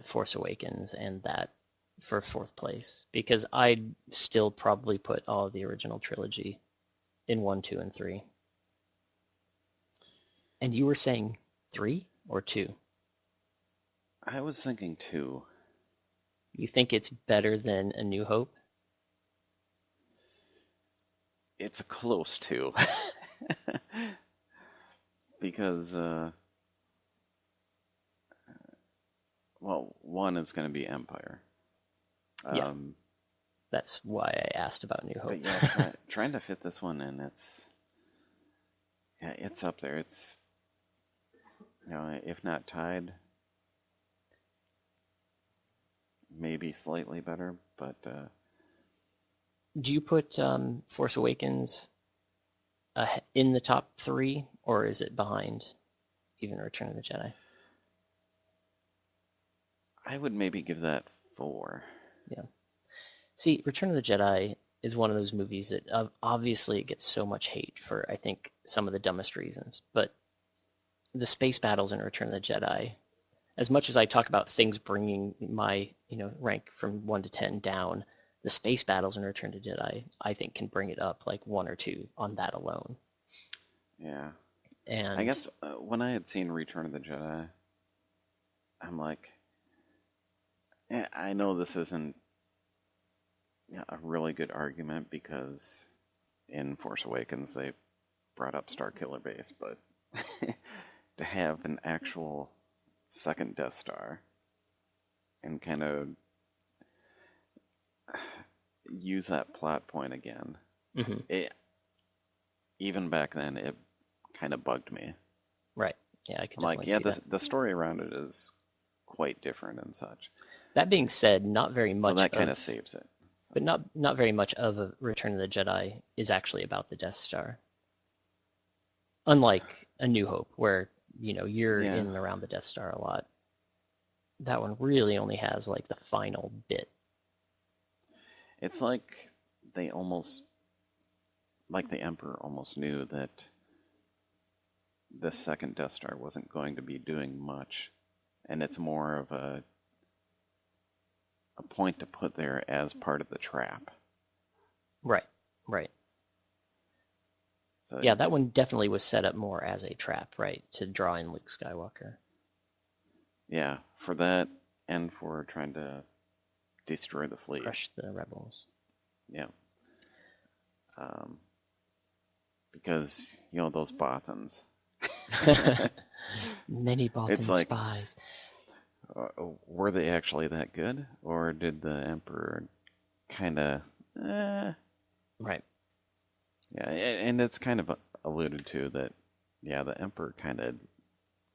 Force Awakens and that for 4th place because I'd still probably put all of the original trilogy in 1, 2, and 3. And you were saying 3 or 2? I was thinking 2. You think it's better than A New Hope? It's a close 2. Because, well, 1 is going to be Empire. Yeah. That's why I asked about New Hope. But yeah, trying to fit this one in, it's up there. It's, if not tied, maybe slightly better, but do you put Force Awakens in the top 3, or is it behind even Return of the Jedi? I would maybe give that 4. Yeah. See, Return of the Jedi is one of those movies that obviously it gets so much hate for, I think, some of the dumbest reasons. But the space battles in Return of the Jedi, as much as I talk about things bringing my rank from 1 to 10 down, the space battles in Return of the Jedi, I think, can bring it up like 1 or 2 on that alone. Yeah. And I guess when I had seen Return of the Jedi, I'm like, yeah, I know this isn't a really good argument because in Force Awakens they brought up Starkiller Base, but to have an actual second Death Star and kind of use that plot point again, even back then, it kind of bugged me. Right. Yeah, I could I'm definitely see that. The story around it is quite different and such. That being said, not very much. So that kind of saves it. So. But not very much of a Return of the Jedi is actually about the Death Star. Unlike A New Hope, where you're in and around the Death Star a lot. That one really only has like the final bit. It's like the Emperor almost knew that the second Death Star wasn't going to be doing much, and it's more of a point to put there as part of the trap. Right. So, yeah, that one definitely was set up more as a trap, right, to draw in Luke Skywalker. Yeah, for that and for trying to destroy the fleet. Crush the rebels. Yeah. because those Bothans. Many It's Balkan like, spies. were they actually that good, or did the Emperor kind of? Right. Yeah, and it's kind of alluded to that. Yeah, the Emperor kind of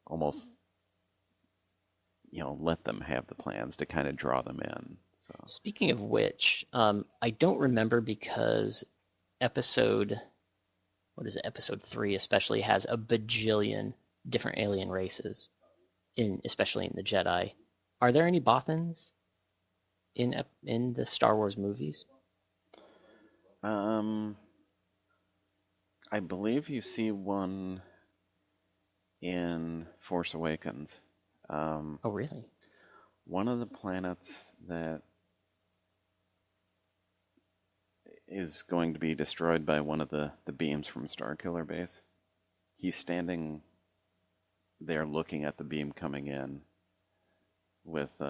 almost let them have the plans to kind of draw them in. So Speaking of which, I don't remember because episode, what is it, episode 3 especially has a bajillion different alien races, especially in the Jedi. Are there any Bothans in the Star Wars movies? I believe you see one in Force Awakens. Oh, really? One of the planets that is going to be destroyed by one of the beams from Starkiller Base. He's standing there looking at the beam coming in with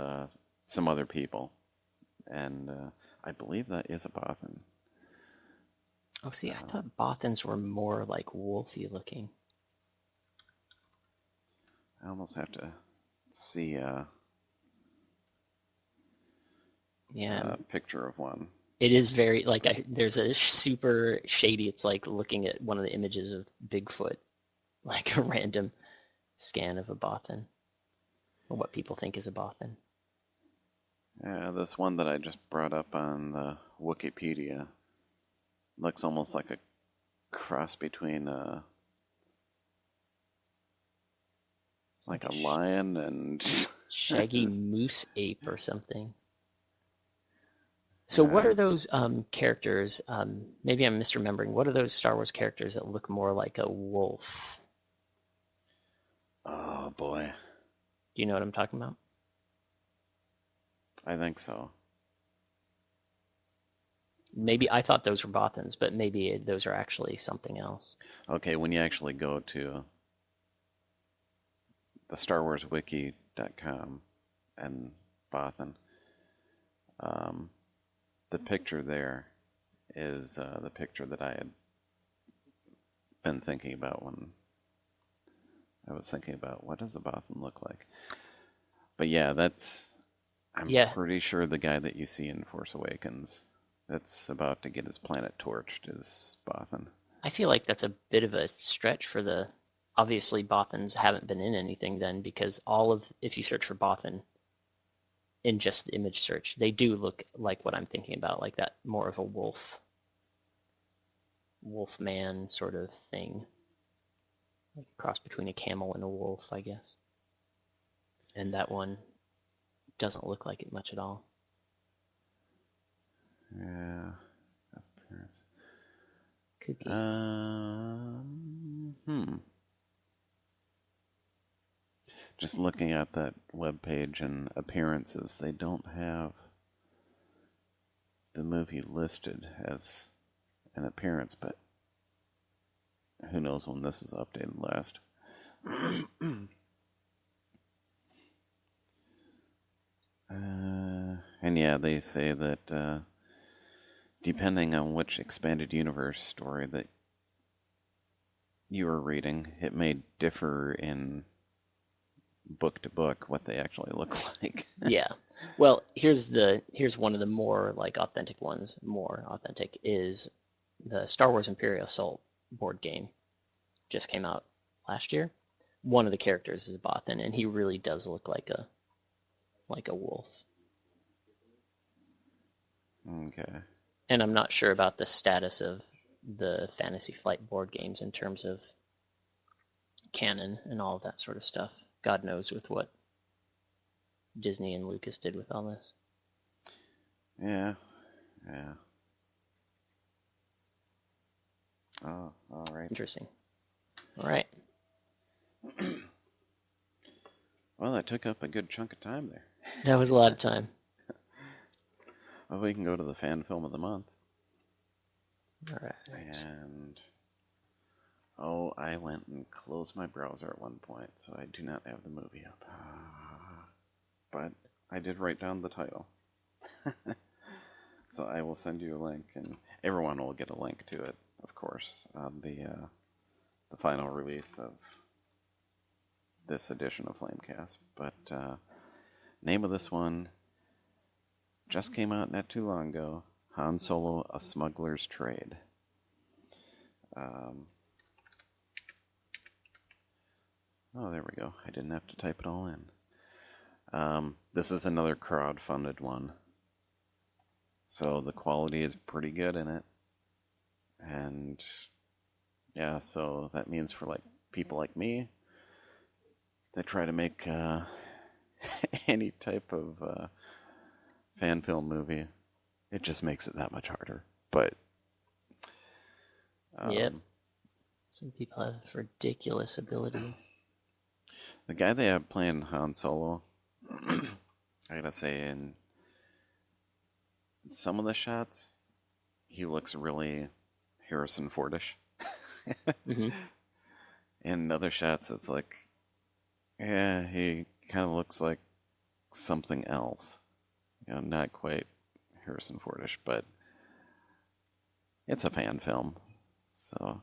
some other people. And I believe that is a Bothan. Oh, see, I thought Bothans were more like wolfy looking. I almost have to see Yeah, a picture of one. it is very like there's a super shady. It's like looking at one of the images of Bigfoot, like a random scan of a Bothan, or what people think is a Bothan. Yeah, this one that I just brought up on the Wikipedia looks almost like a cross between It's like like a lion and shaggy moose ape or something. So what are those characters? Maybe I'm misremembering. What are those Star Wars characters that look more like a wolf? Oh boy, Do you know what I'm talking about? I think so. Maybe I thought those were Bothans, but maybe those are actually something else. Okay, when you actually go to the StarWarsWiki.com and Bothan, the picture there is the picture that I had been thinking about when I was thinking about what does a Bothan look like. But yeah, I'm pretty sure the guy that you see in Force Awakens that's about to get his planet torched is Bothan. I feel like that's a bit of a stretch for the. Obviously, Bothans haven't been in anything then, because if you search for Bothan in just the image search, they do look like what I'm thinking about, like that more of a wolf man sort of thing. Like a cross between a camel and a wolf, I guess. And that one doesn't look like it much at all. Yeah. Appearance. Kooky. Just looking at that webpage and appearances, they don't have the movie listed as an appearance, but who knows when this is updated last. And yeah, they say that depending on which expanded universe story that you are reading, it may differ in book to book what they actually look like. Yeah. Well, here's one of the more like authentic ones. More authentic is the Star Wars Imperial Assault board game. Just came out last year. One of the characters is a Bothan, and he really does look like a wolf. Okay. And I'm not sure about the status of the Fantasy Flight board games in terms of canon and all of that sort of stuff. God knows with what Disney and Lucas did with all this. Yeah. Oh, all right. Interesting. All right. Well, that took up a good chunk of time there. That was a lot of time. Well, we can go to the fan film of the month. All right. And I went and closed my browser at one point, so I do not have the movie up. But I did write down the title. So I will send you a link. everyone will get a link to it, of course, on the final release of this edition of Flamecast. But name of this one just came out not too long ago. Han Solo: A Smuggler's Trade. Oh, there we go. I didn't have to type it all in. This is another crowd-funded one. So the quality is pretty good in it. And yeah, so that means for like people like me that try to make any type of fan film movie, it just makes it that much harder. But yep. Some people have ridiculous abilities. The guy they have playing Han Solo, I gotta say, in some of the shots, he looks really Harrison Fordish. Mm-hmm. In other shots, it's like, yeah, he kind of looks like something else. You know, not quite Harrison Fordish, but it's a fan film. So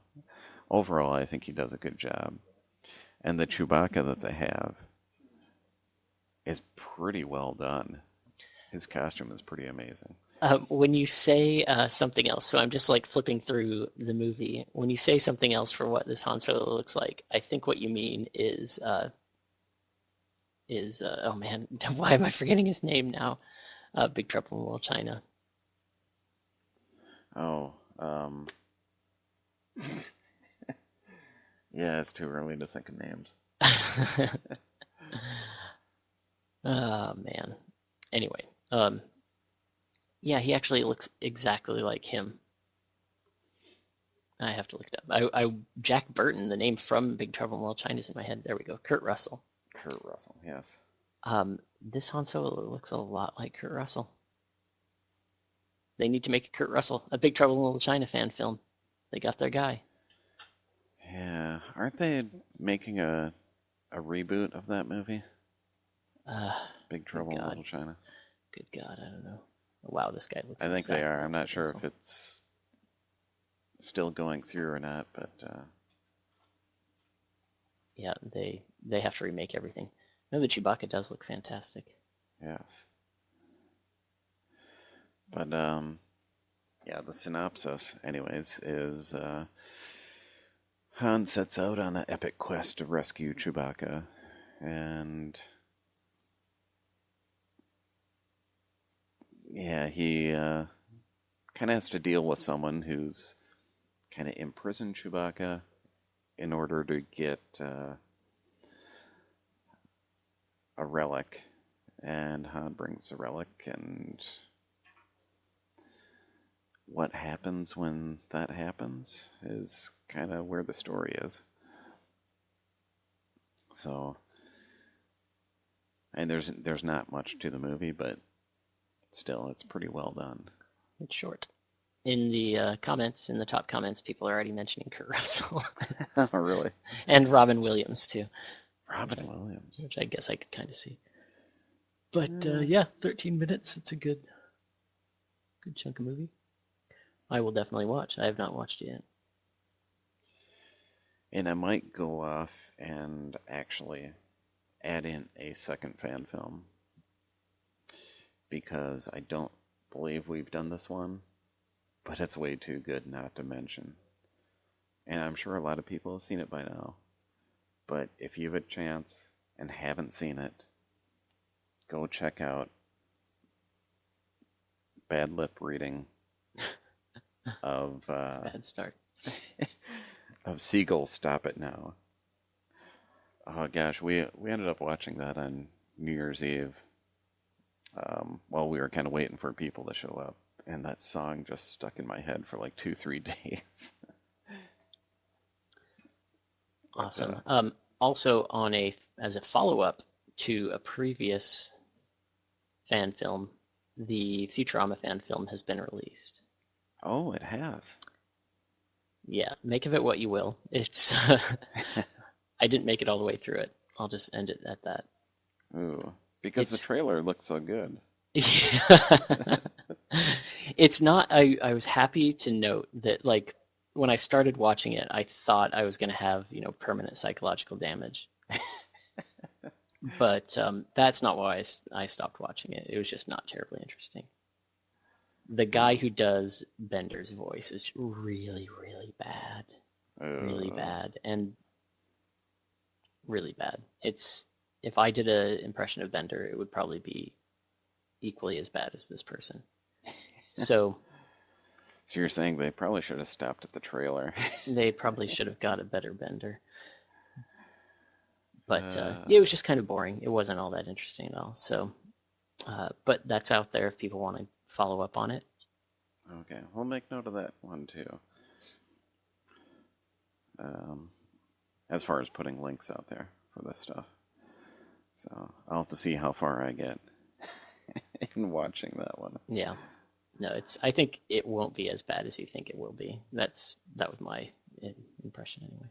overall, I think he does a good job. And the Chewbacca that they have is pretty well done. His costume is pretty amazing. When you say something else, so I'm just like flipping through the movie. When you say something else for what this Han Solo looks like, I think what you mean is oh man, why am I forgetting his name now? Big Trouble in Little China. Oh, yeah, it's too early to think of names. Oh man. Anyway, yeah, he actually looks exactly like him. I have to look it up. Jack Burton, the name from Big Trouble in Little China, is in my head. There we go. Kurt Russell. Kurt Russell, yes. This Han Solo looks a lot like Kurt Russell. They need to make a Kurt Russell, a Big Trouble in Little China fan film. They got their guy. Yeah, aren't they making a reboot of that movie? Big Trouble in Little China. Good God, I don't know. Wow, this guy looks. I think they are. I'm not sure if it's still going through or not, but yeah, they have to remake everything. No, the Chewbacca does look fantastic. Yes. But yeah, the synopsis, anyways, is Han sets out on an epic quest to rescue Chewbacca, and yeah, he kind of has to deal with someone who's kind of imprisoned Chewbacca in order to get a relic, and Han brings a relic, and what happens when that happens is kind of where the story is. So, and there's not much to the movie, but still, it's pretty well done. It's short. In the comments, in the top comments, people are already mentioning Kurt Russell. Oh, really? And Robin Williams, too. Robin Williams. Which I guess I could kind of see. But yeah, 13 minutes. It's a good chunk of movie. I will definitely watch. I have not watched it yet. And I might go off and actually add in a second fan film, because I don't believe we've done this one, but it's way too good not to mention. And I'm sure a lot of people have seen it by now. But if you have a chance and haven't seen it, go check out Bad Lip Reading of bad start. of Seagull Stop It Now. Oh gosh, we ended up watching that on New Year's Eve while we were kind of waiting for people to show up, and that song just stuck in my head for like 2-3 days. Awesome. Also, as a follow-up to a previous fan film, the Futurama fan film has been released. Oh, it has. Yeah, make of it what you will. It's I didn't make it all the way through it. I'll just end it at that. Ooh, because the trailer looked so good. Yeah. It's not. I was happy to note that, like, when I started watching it, I thought I was going to have, permanent psychological damage. But that's not why I stopped watching it. It was just not terribly interesting. The guy who does Bender's voice is really, really bad. Really bad. And really bad. If I did an impression of Bender, it would probably be equally as bad as this person. So you're saying they probably should have stopped at the trailer. They probably should have got a better Bender. But it was just kind of boring. It wasn't all that interesting at all. So, but that's out there if people want to follow up on it. Okay, we'll make note of that one too. As far as putting links out there for this stuff. So I'll have to see how far I get in watching that one. Yeah. No, I think it won't be as bad as you think it will be. That was my impression anyway.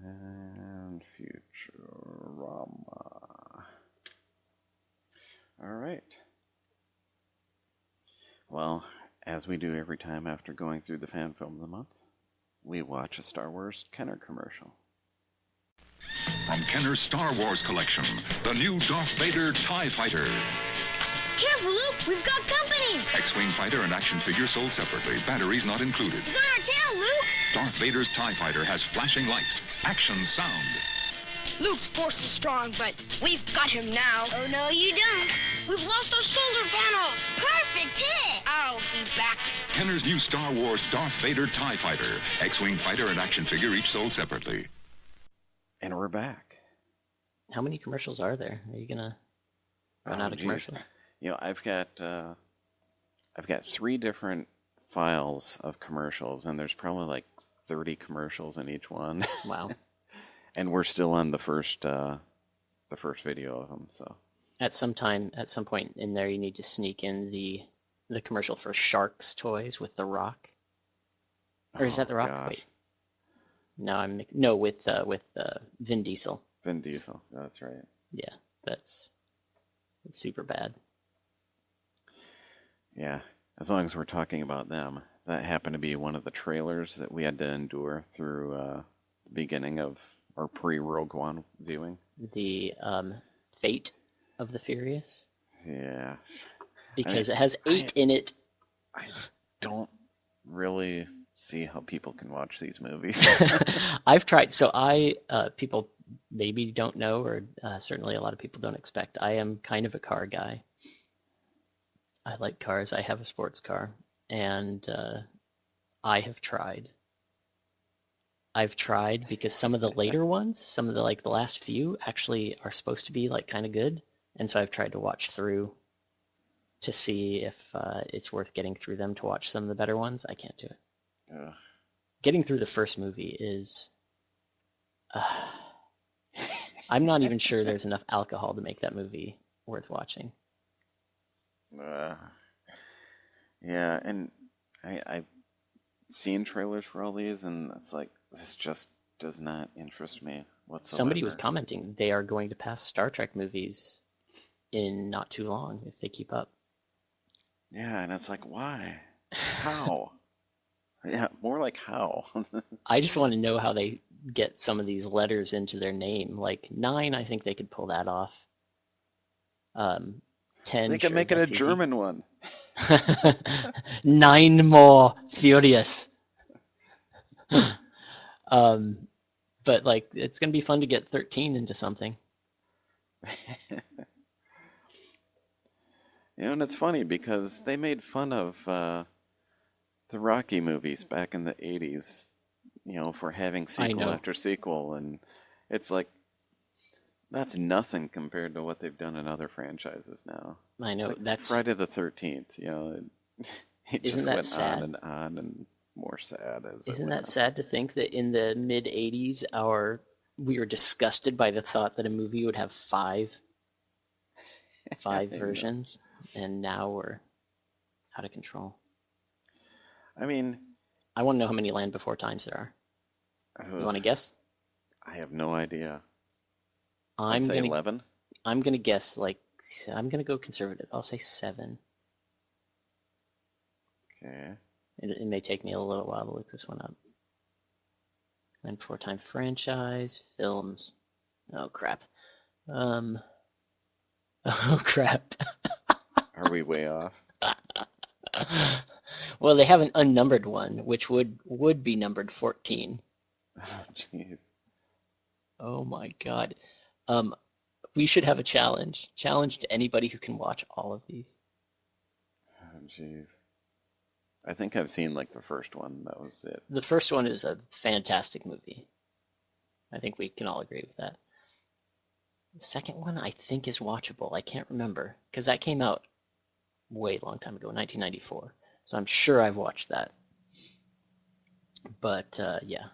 And Futurama. All right. Well, as we do every time after going through the fan film of the month, we watch a Star Wars Kenner commercial. From Kenner's Star Wars collection, the new Darth Vader TIE Fighter. Careful, Luke! We've got company! X-Wing fighter and action figure sold separately. Batteries not included. He's on our tail, Luke! Darth Vader's TIE Fighter has flashing lights, action sound. Luke's force is strong, but we've got him now. Oh, no, you don't. We've lost our solar panels. Perfect hit! I'll be back. Kenner's new Star Wars Darth Vader TIE Fighter. X-Wing fighter and action figure each sold separately. And we're back. How many commercials are there? Are you gonna run out of commercials? I've got 3 different files of commercials, and there's probably like 30 commercials in each one. Wow. And we're still on the first video of them. So at some point in there, you need to sneak in the commercial for Sharks toys with The Rock. Or is that The Rock? Gosh. Wait. No, with Vin Diesel. Vin Diesel, that's right. Yeah, that's super bad. Yeah, as long as we're talking about them, that happened to be one of the trailers that we had to endure through the beginning of our pre-Rogue One viewing. The Fate of the Furious. Yeah. Because it has 8 in it. I don't really see how people can watch these movies. I've tried. So people maybe don't know, or certainly a lot of people don't expect. I am kind of a car guy. I like cars. I have a sports car, and I have tried. I've tried because some of the later ones, some of the the last few, actually are supposed to be kind of good, and so I've tried to watch through to see if it's worth getting through them to watch some of the better ones. I can't do it. Getting through the first movie is... I'm not even sure there's enough alcohol to make that movie worth watching. Yeah, and I've seen trailers for all these, and it's like, this just does not interest me whatsoever. Somebody was commenting they are going to pass Star Trek movies in not too long if they keep up. Yeah, and it's like, why? How? Yeah, more like how. I just want to know how they get some of these letters into their name. Like 9, I think they could pull that off. 10. They could make it a German one. 9 more furious. But it's gonna be fun to get 13 into something. And it's funny because they made fun of the Rocky movies back in the 80s, for having sequel after sequel, and it's like, that's nothing compared to what they've done in other franchises now. I know, that's... Friday the 13th, it just went sad? on and more sad. Isn't that sad to think that in the mid-80s, we were disgusted by the thought that a movie would have 5 versions, and now we're out of control. I mean... I want to know how many Land Before Times there are. You want to guess? I have no idea. I'm say gonna 11. I'm gonna guess I'm gonna go conservative. I'll say 7. Okay. It may take me a little while to look this one up. And 4-time franchise, films. Oh, crap. Oh, crap. Are we way off? Well, they have an unnumbered one, which would be numbered 14. Oh, jeez. Oh, my God. We should have a challenge. Challenge to anybody who can watch all of these. Oh, jeez. I think I've seen like the first one. That was it. The first one is a fantastic movie. I think we can all agree with that. The second one, I think, is watchable. I can't remember, because that came out way long time ago, 1994. So I'm sure I've watched that. But, yeah.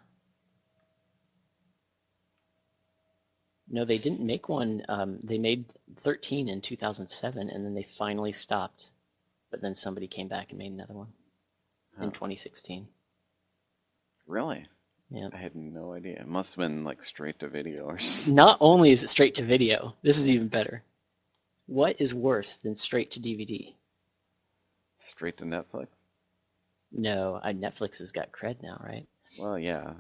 No, they didn't make one. They made 13 in 2007, and then they finally stopped. But then somebody came back and made another one in 2016. Really? Yeah. I had no idea. It must have been like straight to video or something. Not only is it straight to video, this is even better. What is worse than straight to DVD? Straight to Netflix? No, Netflix has got cred now, right? Well, yeah.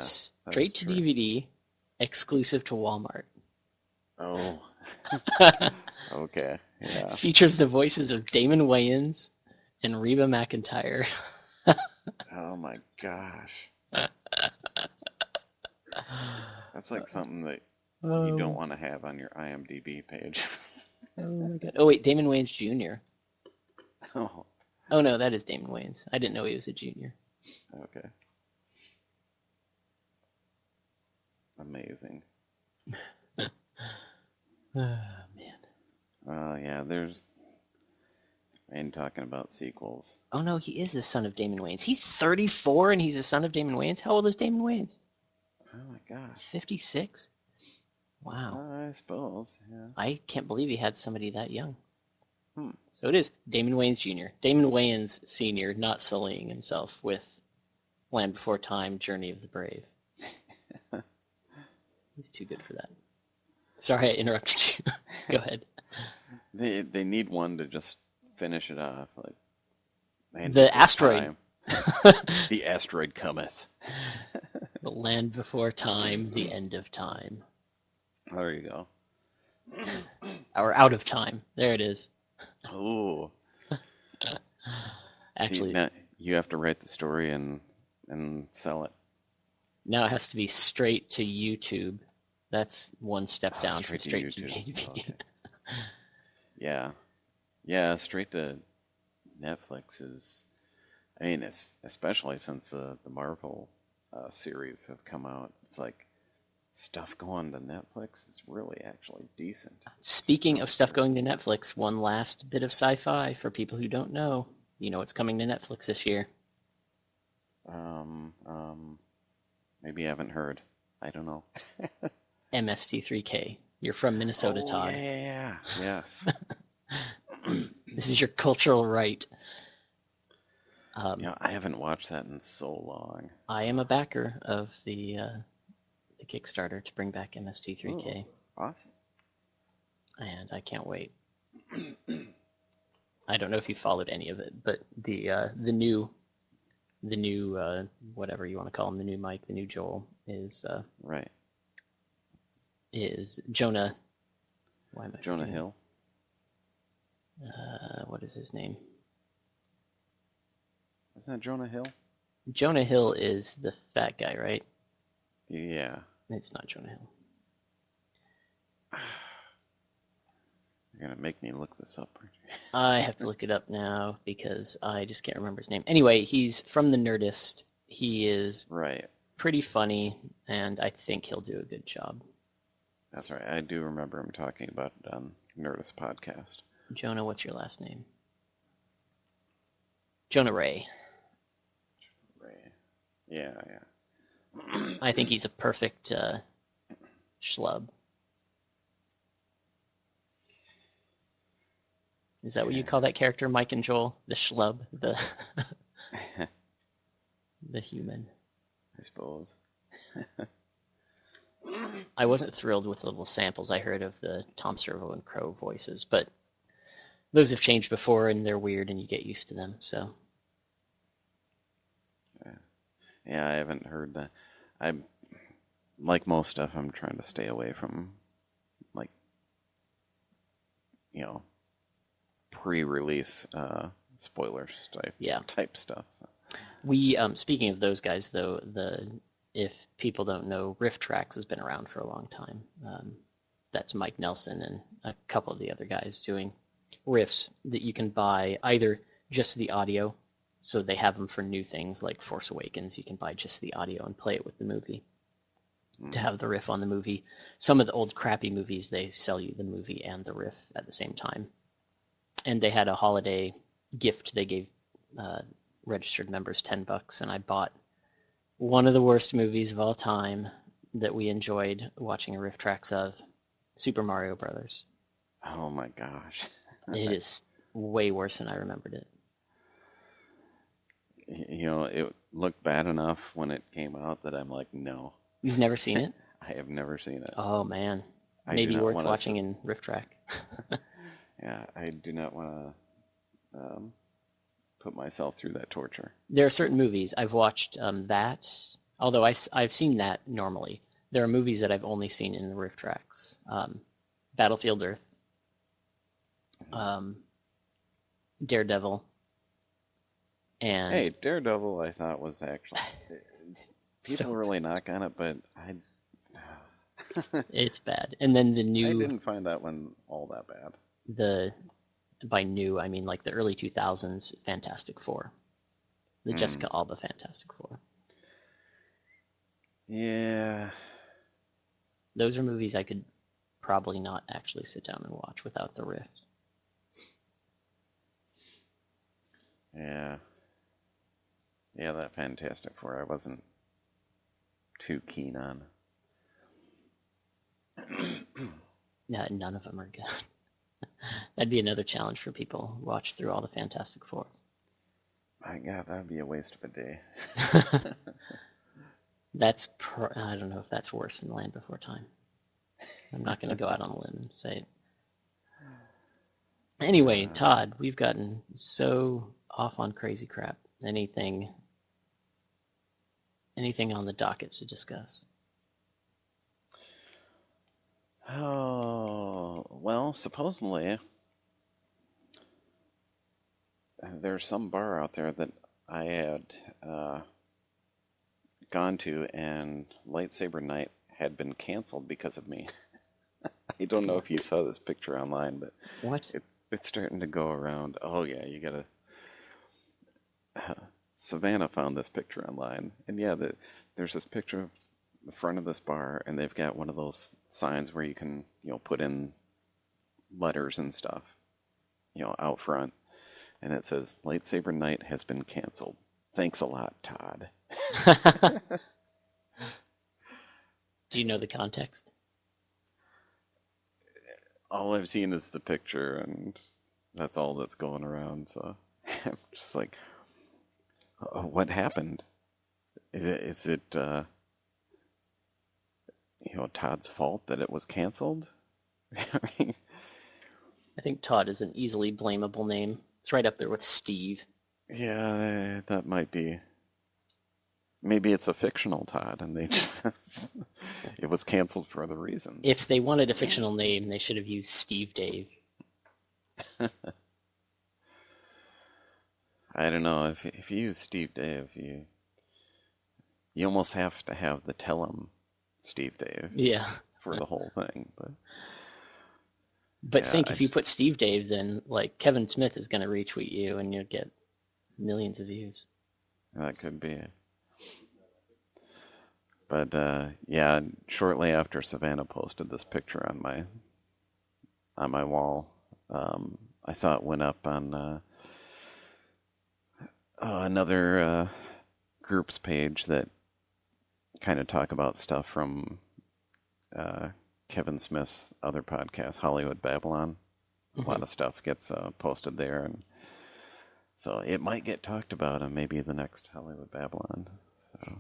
Straight to DVD, exclusive to Walmart. Oh. Okay. Yeah. Features the voices of Damon Wayans and Reba McEntire. Oh my gosh. That's like something that you don't want to have on your IMDb page. Oh my God. Oh wait, Damon Wayans Jr. Oh. Oh no, that is Damon Wayans. I didn't know he was a junior. Okay. Amazing. Oh man. Yeah, and talking about sequels. Oh no, he is the son of Damon Wayans. He's 34 and he's the son of Damon Wayans. How old is Damon Wayans? Oh my gosh. 56? Wow. I suppose, yeah. I can't believe he had somebody that young. Hmm. So it is Damon Wayans Jr. Damon Wayans Sr. not sullying himself with Land Before Time, Journey of the Brave. He's too good for that. Sorry I interrupted you. Go ahead. They need one to just finish it off. Like The asteroid. The asteroid cometh. The Land Before Time, the End of Time. There you go. Or Out of Time. There it is. Oh. Actually, now you have to write the story and sell it. now it has to be straight to YouTube. That's one step down from straight to DVD. Okay. Yeah, straight to Netflix is. I mean, it's especially since the Marvel series have come out. It's like stuff going to Netflix is really actually decent. Speaking of stuff going to Netflix, one last bit of sci-fi for people who don't know. You know what's coming to Netflix this year? Maybe you haven't heard. I don't know. MST3K. You're from Minnesota, Todd. Yeah. Yes. This is your cultural right. I haven't watched that in so long. I am a backer of the Kickstarter to bring back MST3K. Ooh, awesome. And I can't wait. I don't know if you followed any of it, but the new whatever you want to call him, the new Mike, the new Joel is right. Is Jonah. Why am I Jonah forgetting? Hill. What is his name? Isn't that Jonah Hill? Jonah Hill is the fat guy, right? Yeah. It's not Jonah Hill. You're gonna make me look this up. I have to look it up now because I just can't remember his name. Anyway, he's from The Nerdist. He is right. Pretty funny, and I think he'll do a good job. That's right. I do remember him talking about it on Nerdist podcast. Jonah, what's your last name? Jonah Ray. Ray. Yeah. I think he's a perfect schlub. Is that what you call that character, Mike and Joel? The schlub? The human. I suppose. I wasn't thrilled with the little samples I heard of the Tom Servo and Crow voices, but those have changed before and they're weird and you get used to them, so. Yeah, I haven't heard that. I like most stuff. I'm trying to stay away from like pre-release spoilers type stuff. So. We speaking of those guys though, if people don't know, Riff Tracks has been around for a long time. That's Mike Nelson and a couple of the other guys doing riffs that you can buy either just the audio, so they have them for new things like Force Awakens. You can buy just the audio and play it with the movie to have the riff on the movie. Some of the old crappy movies, they sell you the movie and the riff at the same time. And they had a holiday gift. They gave registered members $10, and I bought one of the worst movies of all time that we enjoyed watching a riff tracks of, Super Mario Brothers. Oh my gosh. It is way worse than I remembered it. It looked bad enough when it came out that I'm like, no. You've never seen it? I have never seen it. Oh man, maybe worth watching in riff track. Yeah, I do not want to put myself through that torture. There are certain movies I've watched that, although I've seen that normally. There are movies that I've only seen in the riff tracks. Battlefield Earth, Daredevil, and... Hey, Daredevil I thought was actually... People really knock on it, but it's bad. And then the new... I didn't find that one all that bad. By new, I mean like the early 2000s Fantastic Four. The Jessica Alba Fantastic Four. Yeah. Those are movies I could probably not actually sit down and watch without the riff. Yeah. Yeah, that Fantastic Four I wasn't too keen on. Yeah, none of them are good. That'd be another challenge for people. Watch through all the Fantastic Four. My God, that'd be a waste of a day. I don't know if that's worse than Land Before Time. I'm not going to go out on a limb and say it. Anyway, Todd, we've gotten so off on crazy crap. Anything on the docket to discuss? Oh, well, supposedly there's some bar out there that I had gone to, and Lightsaber Night had been canceled because of me. I don't know if you saw this picture online, but what? It's starting to go around. Oh yeah, you gotta. Savannah found this picture online, and yeah, there's this picture of the front of this bar, and they've got one of those signs where you can, put in letters and stuff, out front, and it says Lightsaber Night has been canceled. Thanks a lot, Todd. Do you know the context? All I've seen is the picture, and that's all that's going around. So I'm just like, what happened? Is it Todd's fault that it was canceled? I think Todd is an easily blamable name. It's right up there with Steve. Yeah, that might be. Maybe it's a fictional Todd, and they just it was canceled for other reasons. If they wanted a fictional name, they should have used Steve Dave. I don't know. If you use Steve Dave, you almost have to have the tell him Steve Dave. Yeah. For the whole thing, But yeah, if you put Steve Dave, then like Kevin Smith is going to retweet you, and you'll get millions of views. That could be. But yeah, shortly after Savannah posted this picture on my wall, I saw it went up on another group's page that kind of talk about stuff from Kevin Smith's other podcast, Hollywood Babylon. A lot of stuff gets posted there, and so it might get talked about on maybe the next Hollywood Babylon. So.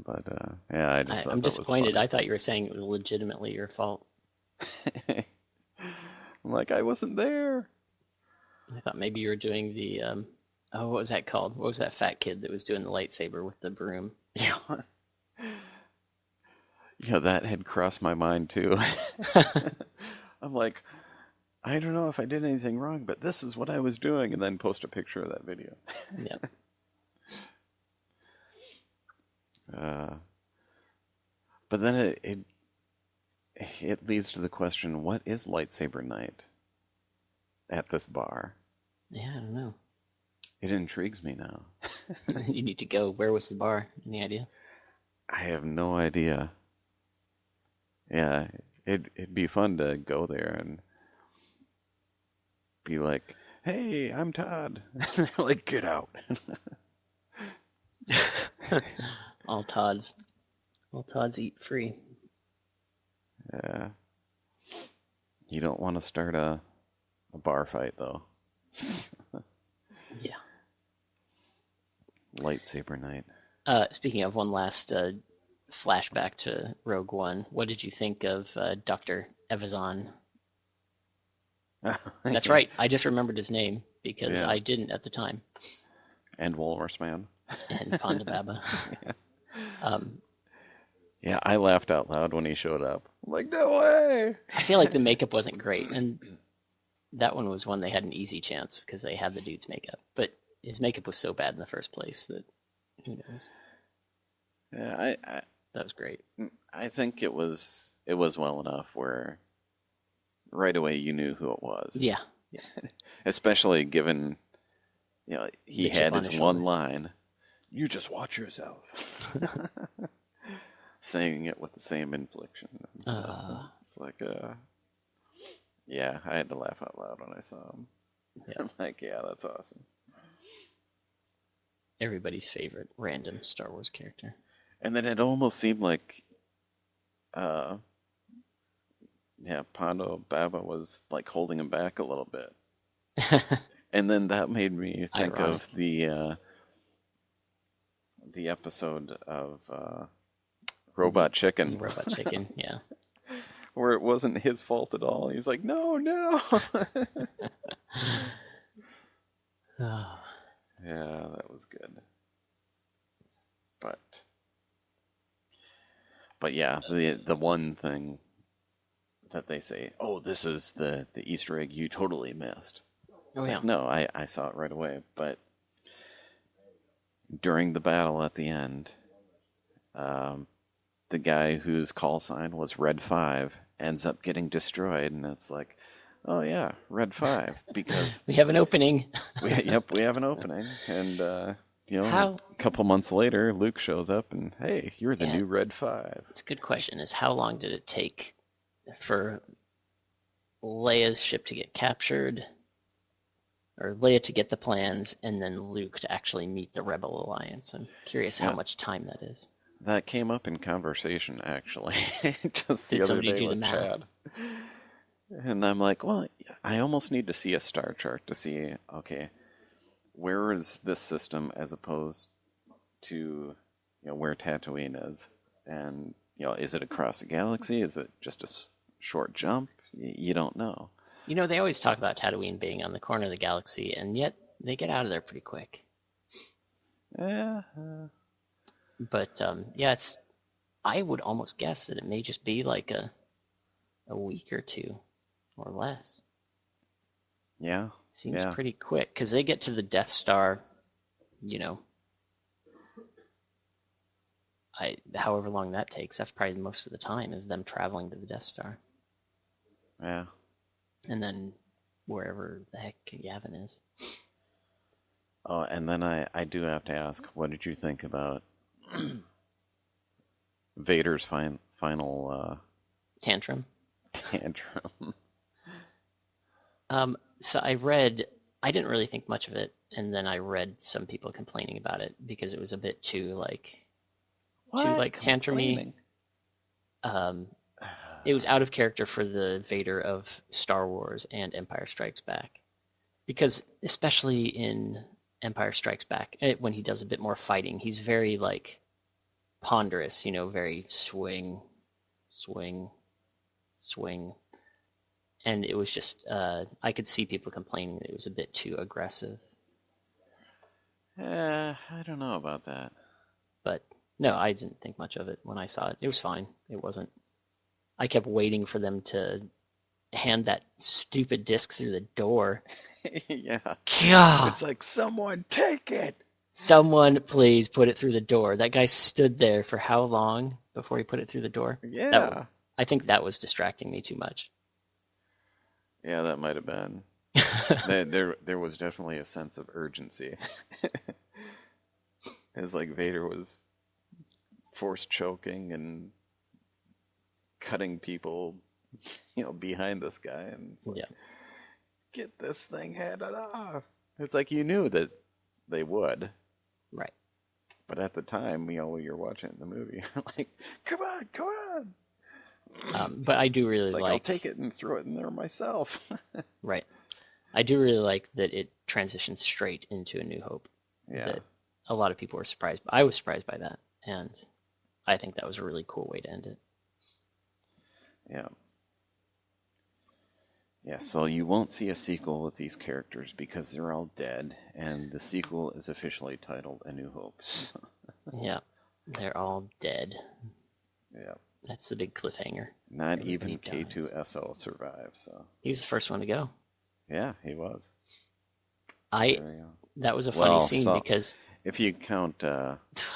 But yeah, I'm disappointed. I thought you were saying it was legitimately your fault. I'm like, I wasn't there. I thought maybe you were doing the Oh, what was that called? What was that fat kid that was doing the lightsaber with the broom? Yeah. Yeah, that had crossed my mind too. I'm like, I don't know if I did anything wrong, but this is what I was doing, and then post a picture of that video. Yep. But then it leads to the question, what is lightsaber night at this bar? Yeah, I don't know. It intrigues me now. You need to go. Where was the bar? Any idea? I have no idea. Yeah, it'd be fun to go there and be like, "Hey, I'm Todd." They're like, "Get out." All Todds eat free. Yeah. You don't want to start a bar fight though. Yeah. Lightsaber night. Speaking of, one last flashback to Rogue One. What did you think of Dr. Evazan? That's right. I just remembered his name because Yeah. I didn't at the time. And Walrus Man. And Ponda Baba. Yeah. Yeah, I laughed out loud when he showed up. I'm like, no way! I feel like the makeup wasn't great, and that one was one they had an easy chance because they had the dude's makeup. But his makeup was so bad in the first place that who knows? Yeah, That was great. I think it was well enough where right away you knew who it was. Yeah. Especially given, he The chip had on his his one shoulder. line, "You just watch yourself." Saying it with the same inflection and stuff. It's like, yeah, I had to laugh out loud when I saw him. Yeah. I'm like, yeah, that's awesome. Everybody's favorite random Star Wars character. And then it almost seemed like, Pondo Baba was like holding him back a little bit. And then that made me think Ironic. of the episode of Robot Chicken. Robot Chicken, yeah. Where it wasn't his fault at all. He's like, no. Oh, Yeah, that was good. But yeah, the one thing that they say, oh, this is the Easter egg you totally missed. It's yeah. like, no, I saw it right away. But during the battle at the end, the guy whose call sign was Red 5 ends up getting destroyed, and it's like, oh yeah, Red 5, because We have an opening. we have an opening, and a How- couple months later, Luke shows up, and hey, you're the Yeah. new Red 5. It's a good question, is how long did it take for Leia's ship to get captured, or Leia to get the plans, and then Luke to actually meet the Rebel Alliance? I'm curious how Yeah. much time that is. That came up in conversation, actually, just the Did other somebody day do the with math? Chad. And I'm like, well, I almost need to see a star chart to see, okay, where is this system as opposed to, where Tatooine is? And, is it across the galaxy? Is it just a short jump? You don't know. They always talk about Tatooine being on the corner of the galaxy, and yet they get out of there pretty quick. Yeah. But I would almost guess that it may just be like a week or two or less. Yeah. Seems Yeah. pretty quick because they get to the Death Star, however long that takes. That's probably most of the time is them traveling to the Death Star, Yeah. and then wherever the heck Yavin is. Oh, and then I do have to ask, what did you think about Vader's final Tantrum. tantrum? So I didn't really think much of it, and then I read some people complaining about it because it was a bit too tantrumy. It was out of character for the Vader of Star Wars and Empire Strikes Back, because especially in Empire Strikes Back, when he does a bit more fighting, he's very ponderous, very swing, and it was just I could see people complaining that it was a bit too aggressive. I don't know about that. But no, I didn't think much of it when I saw it. It was fine. It wasn't. I kept waiting for them to hand that stupid disc through the door. Yeah. God, It's like, someone take it! someone please put it through the door. That guy stood there for how long before he put it through the door? Yeah. I think that was distracting me too much. Yeah, that might have been. There was definitely a sense of urgency. It's like Vader was force choking and cutting people, behind this guy, and it's like, Yeah. get this thing handed off. It's like you knew that they would, Right. but at the time, you're watching the movie, like, come on. But I do really It's like, like. I'll take it and throw it in there myself. Right. I do really like that it transitioned straight into A New Hope. Yeah. That a lot of people were surprised. I was surprised by that, and I think that was a really cool way to end it. Yeah. Yeah, so you won't see a sequel with these characters because they're all dead, and the sequel is officially titled A New Hope. Yeah. They're all dead. Yeah. That's the big cliffhanger. Not Everybody even dies. K2SO survives, so. He was the first one to go. Yeah, he was. So I there you go. That was a funny scene because if you count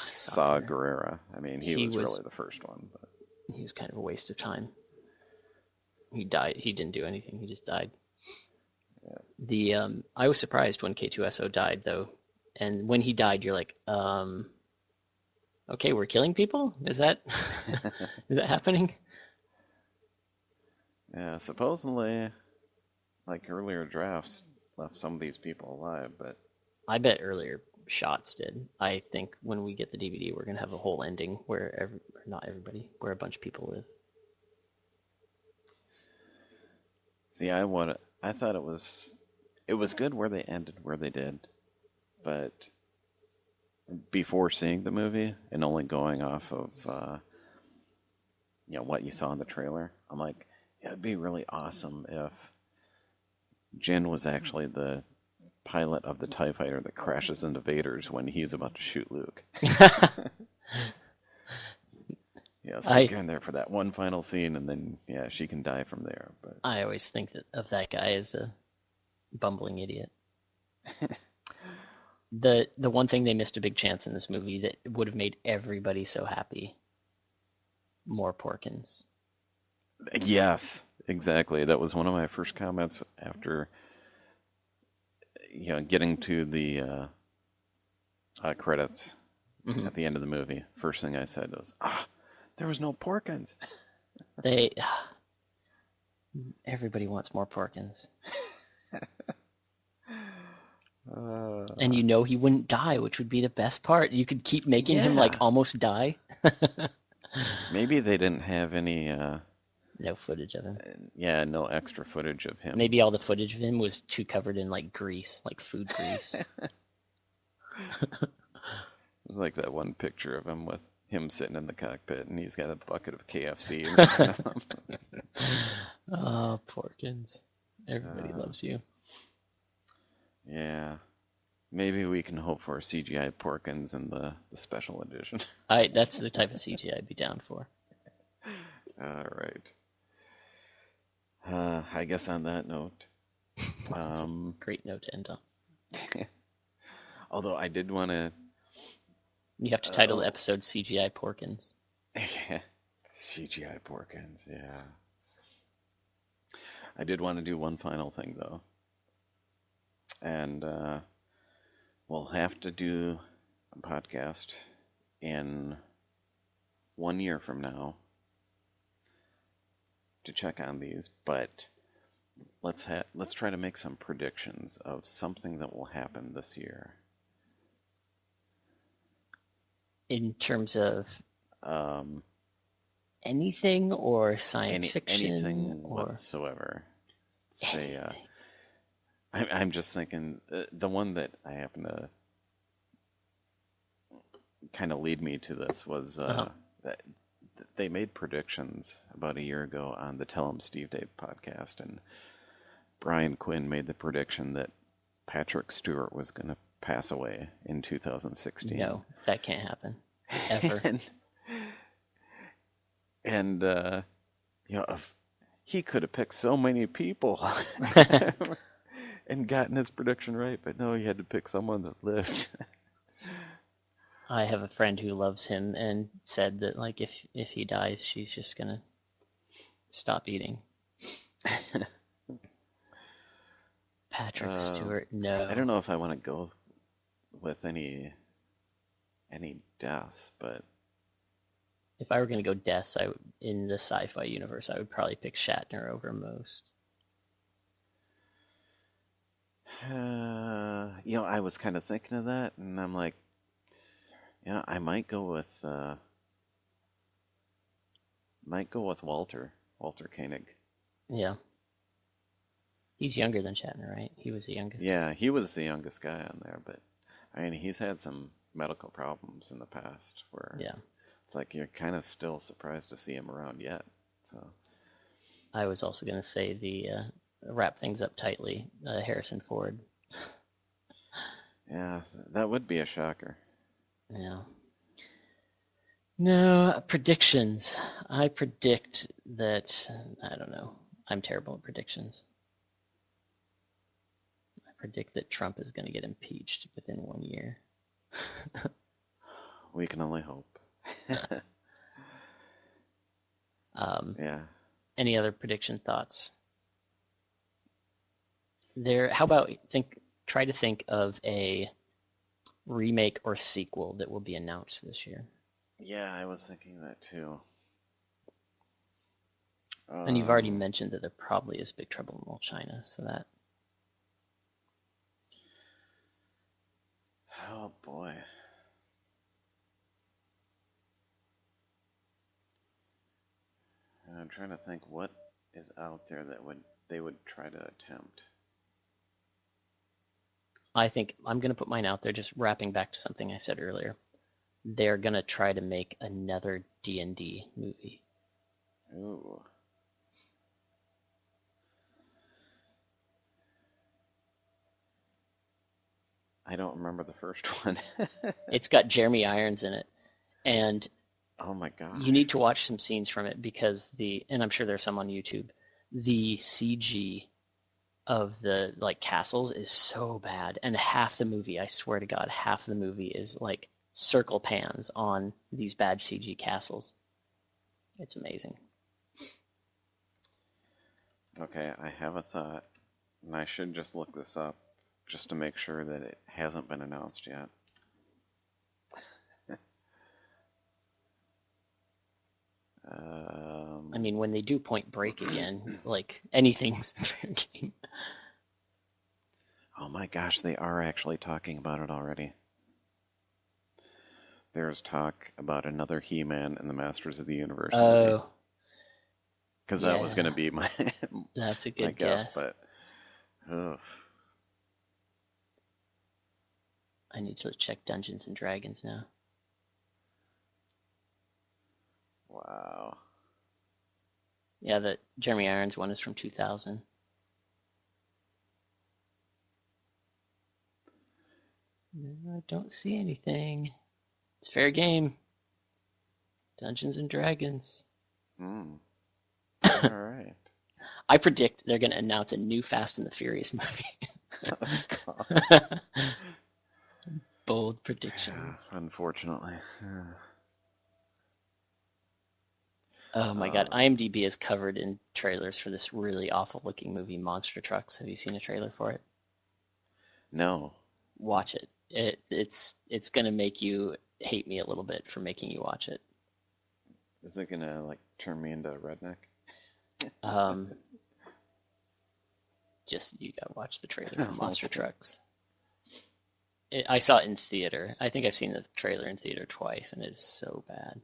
Saw Gerrera, I mean, he was really the first one. But he was kind of a waste of time. He died. He didn't do anything. He just died. Yeah. I was surprised when K2SO died though, and when he died, you're like, okay, we're killing people. Is that is that happening? Yeah, supposedly, like earlier drafts left some of these people alive, but I bet earlier shots did. I think when we get the DVD, we're gonna have a whole ending where not everybody, where a bunch of people live. see, I thought it was good where they ended where they did, but before seeing the movie and only going off of what you saw in the trailer, I'm like, it'd be really awesome if Jin was actually the pilot of the TIE fighter that crashes into Vader's when he's about to shoot Luke. Yeah, stick her in there for that one final scene, and then she can die from there. But I always think of that guy as a bumbling idiot. The one thing they missed a big chance in this movie that would have made everybody so happy. More Porkins. yes, exactly. That was one of my first comments after getting to the credits at the end of the movie. First thing I said was, there was no Porkins. Everybody wants more Porkins. And he wouldn't die, which would be the best part. You could keep making him like almost die. Maybe they didn't have any no footage of him. Yeah, no extra footage of him. Maybe all the footage of him was too covered in like grease, like food grease. It was like that one picture of him with him sitting in the cockpit and he's got a bucket of KFC in front of him. Oh, Porkins. Everybody loves you. Yeah. Maybe we can hope for CGI Porkins in the special edition. That's the type of CGI I'd be down for. All right. I guess on that note. That's a great note to end on. Although I did want to... You have to title the episode CGI Porkins. CGI Porkins, yeah. I did want to do one final thing, though. And we'll have to do a podcast in 1 year from now to check on these, but let's try to make some predictions of something that will happen this year. In terms of anything or science fiction? Anything or whatsoever. Say, I'm just thinking, the one that I happen to kind of lead me to this was that they made predictions about a year ago on the Tell 'em Steve Dave podcast, and Brian Quinn made the prediction that Patrick Stewart was going to pass away in 2016. No, that can't happen. Ever. and he could have picked so many people and gotten his prediction right, but no, he had to pick someone that lived. I have a friend who loves him and said that, like, if he dies, she's just gonna stop eating. Patrick Stewart, no. I don't know if I want to go with any deaths, but if I were going to go deaths, I would, in the sci-fi universe, I would probably pick Shatner over most. I was kind of thinking of that, and I'm like, I might go with Walter Koenig. Yeah. He's younger than Shatner, right? He was the youngest. Yeah, he was the youngest guy on there, but I mean, he's had some medical problems in the past where it's like you're kind of still surprised to see him around yet. So I was also going to say the wrap things up tightly, Harrison Ford. Yeah, that would be a shocker. Yeah. No, predictions. I predict that, I don't know, I'm terrible at predictions. I predict that Trump is going to get impeached within 1 year. We can only hope. Yeah. Any other prediction thoughts? How about try to think of a remake or sequel that will be announced this year. Yeah, I was thinking that too. And you've already mentioned that there probably is Big Trouble in Little China, so that. Oh boy. I'm trying to think what is out there that they would try to attempt. I think I'm going to put mine out there, just wrapping back to something I said earlier. They're going to try to make another D&D movie. Ooh. I don't remember the first one. It's got Jeremy Irons in it. And oh my god. You need to watch some scenes from it because and I'm sure there's some on YouTube, the CG of the castles is so bad, and half the movie, I swear to God, half the movie is like circle pans on these bad CG castles. It's amazing. Okay, I have a thought, and I should just look this up just to make sure that it hasn't been announced yet. I mean, when they do Point Break again, anything's fair game. Oh my gosh, they are actually talking about it already. There's talk about another He-Man in the Masters of the Universe movie. Because that was going to be my that's a good my guess, but I need to check Dungeons and Dragons now. Wow. Yeah, the Jeremy Irons one is from 2000. No, I don't see anything. It's fair game. Dungeons and Dragons. All right. I predict they're going to announce a new Fast and the Furious movie. Bold predictions. Yeah, unfortunately. Oh my god, IMDb is covered in trailers for this really awful looking movie, Monster Trucks. Have you seen a trailer for it? No. Watch it. It's gonna make you hate me a little bit for making you watch it. Is it gonna turn me into a redneck? Just you gotta watch the trailer for Monster Trucks. I saw it in theater. I think I've seen the trailer in theater twice, and it's so bad.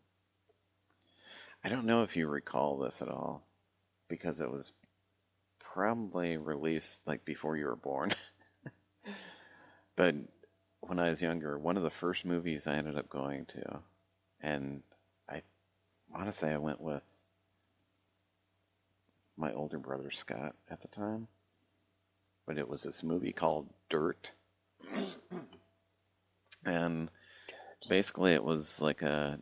I don't know if you recall this at all, because it was probably released before you were born. But when I was younger, one of the first movies I ended up going to, and I want to say I went with my older brother Scott at the time, but it was this movie called Dirt. And basically it was like I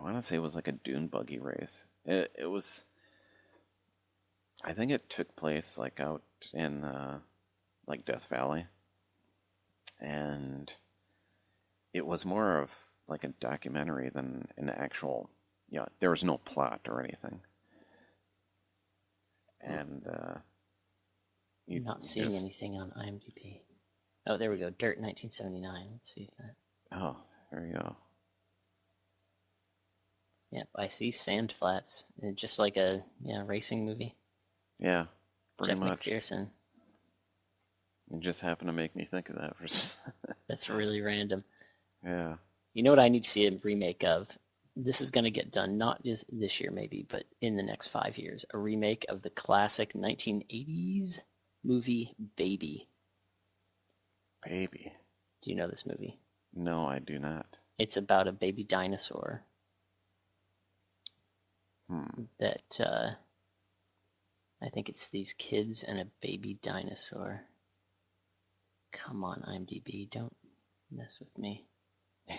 want to say it was like a dune buggy race. It was, I think it took place like out in like Death Valley. And it was more of like a documentary than an actual, there was no plot or anything. And I'm not seeing anything on IMDb. Oh, there we go. Dirt 1979. Let's see if that. Oh, there you go. Yep, I see sand flats. Just like a racing movie. Yeah, pretty Jeff much. McPherson. It just happened to make me think of that. That's really random. Yeah. You know what I need to see a remake of? This is going to get done, not this year maybe, but in the next 5 years. A remake of the classic 1980s movie Baby. Baby. Do you know this movie? No, I do not. It's about a baby dinosaur that I think it's these kids and a baby dinosaur. Come on, IMDb, don't mess with me. I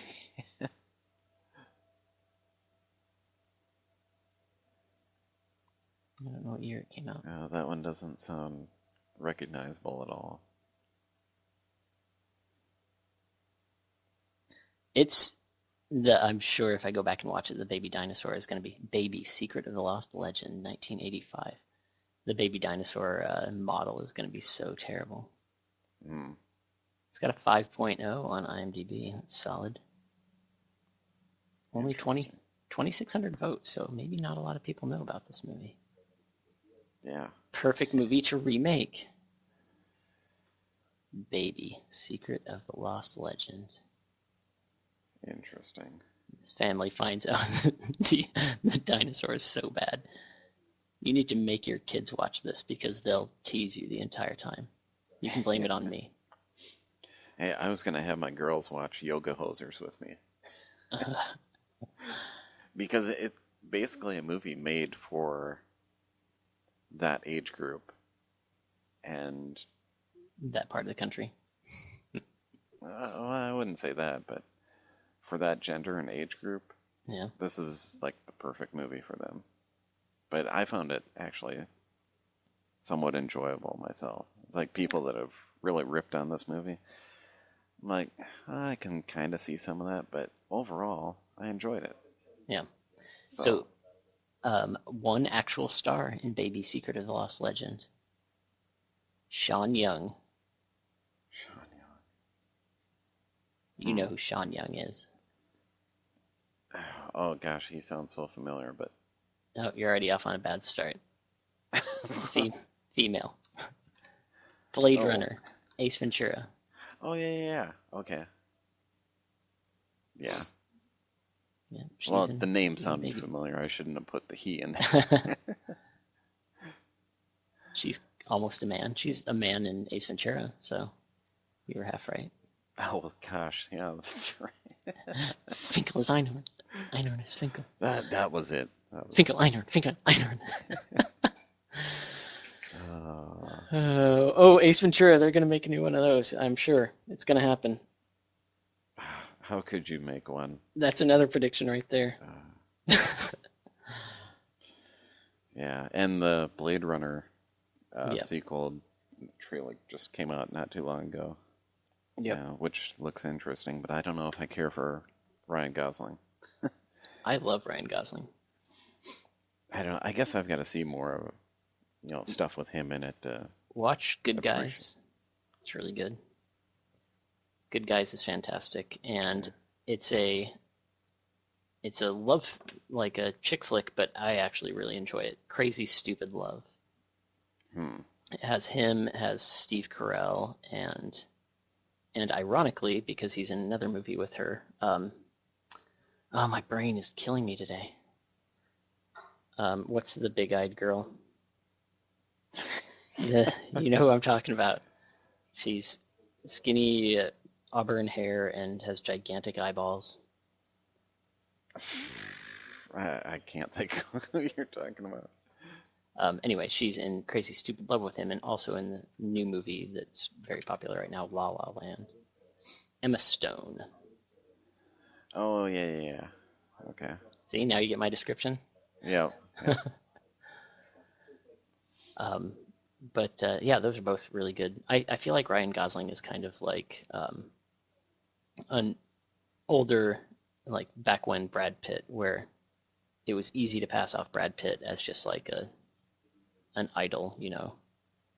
don't know what year it came out. Oh, that one doesn't sound recognizable at all. I'm sure if I go back and watch it, the baby dinosaur is going to be Baby, Secret of the Lost Legend, 1985. The baby dinosaur model is going to be so terrible. It's got a 5.0 on IMDb. That's solid. Only 2,600 votes, so maybe not a lot of people know about this movie. Yeah. Perfect movie to remake. Baby, Secret of the Lost Legend. Interesting. His family finds out the dinosaur is so bad. You need to make your kids watch this because they'll tease you the entire time. You can blame it on me. Hey, I was going to have my girls watch Yoga Hosers with me. Because it's basically a movie made for that age group. And that part of the country. Well, I wouldn't say that, but for that gender and age group, yeah, this is like the perfect movie for them. But I found it actually somewhat enjoyable myself. It's like people that have really ripped on this movie. I'm like, I can kind of see some of that, but overall, I enjoyed it. Yeah. So one actual star in Baby, Secret of the Lost Legend. Sean Young. Sean Young. You know who Sean Young is. Oh gosh, he sounds so familiar, but... Oh, you're already off on a bad start. It's a female. Blade Runner. Ace Ventura. Oh, yeah. Okay. Yeah. Well, the name sounded familiar. I shouldn't have put the he in there. She's almost a man. She's a man in Ace Ventura, so you were half right. Oh, gosh. Yeah, that's right. Finkel is Einhorn. Einhorn is Finkel. That was it. Finkel, Einhorn. Finkel, Einhorn. Oh, Ace Ventura. They're going to make a new one of those. I'm sure. It's going to happen. How could you make one? That's another prediction right there. Yeah, and the Blade Runner sequel trailer just came out not too long ago. Yeah, which looks interesting, but I don't know if I care for Ryan Gosling. I love Ryan Gosling. I don't know. I guess I've got to see more of stuff with him in it. Watch Good Guys. It's really good. Good Guys is fantastic, and it's a love, like a chick flick, but I actually really enjoy it. Crazy Stupid Love. It has him, it has Steve Carell, and ironically, because he's in another movie with her, my brain is killing me today. What's the big-eyed girl? You know who I'm talking about. She's skinny, auburn hair, and has gigantic eyeballs. I can't think of who you're talking about. Anyway, she's in Crazy Stupid Love with him, and also in the new movie that's very popular right now, La La Land. Emma Stone. Oh, yeah. Okay. See, now you get my description. Yeah. But yeah, those are both really good. I feel like Ryan Gosling is kind of like an older, like back when Brad Pitt, where it was easy to pass off Brad Pitt as just like an idol,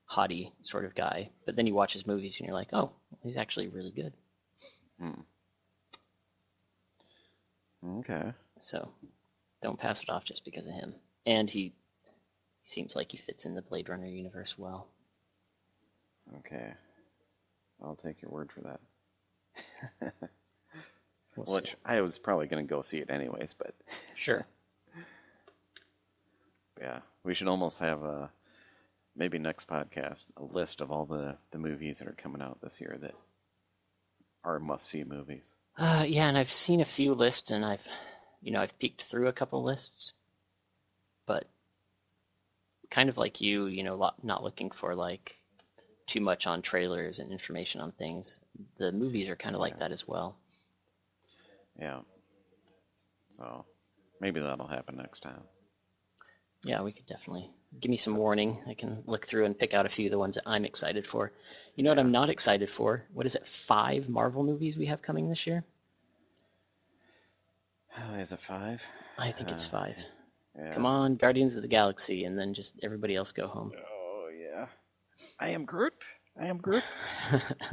haughty sort of guy. But then you watch his movies and you're like, oh, he's actually really good. Okay. So don't pass it off just because of him. And he seems like he fits in the Blade Runner universe well. Okay. I'll take your word for that. We'll Which I was probably going to go see it anyways, but... Sure. Yeah. We should almost have maybe next podcast, a list of all the movies that are coming out this year that are must-see movies. Yeah, and I've seen a few lists, and I've peeked through a couple lists, but kind of like you, not looking for like too much on trailers and information on things. The movies are kind of like that as well. Yeah. So maybe that'll happen next time. Yeah, we could definitely give me some warning. I can look through and pick out a few of the ones that I'm excited for. You know what I'm not excited for? What is it, 5 Marvel movies we have coming this year? Is it 5? I think it's 5. Yeah. Come on, Guardians of the Galaxy, and then just everybody else go home. Oh, yeah. I am Groot. I am Groot.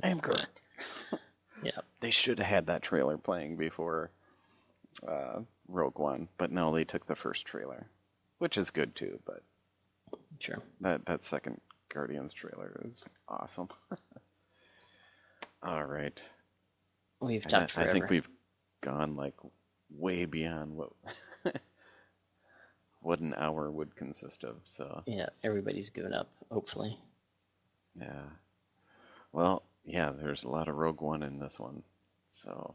I am Groot. Yeah. They should have had that trailer playing before Rogue One, but no, they took the first trailer, which is good too, but Sure. that second Guardians trailer is awesome. All right. We've talked forever. I think we've gone like way beyond what an hour would consist of. So yeah, everybody's given up, hopefully. Yeah. Well, yeah, there's a lot of Rogue One in this one, so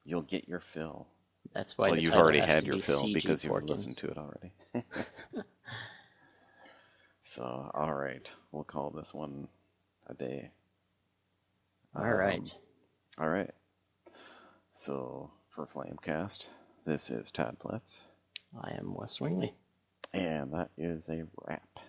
you'll get your fill. That's why you've already had your fill because you've listened to it already. So, all right, we'll call this one a day. All right. All right. So, for Flamecast, this is Todd Pletz. I am Wes Wingley. And that is a wrap.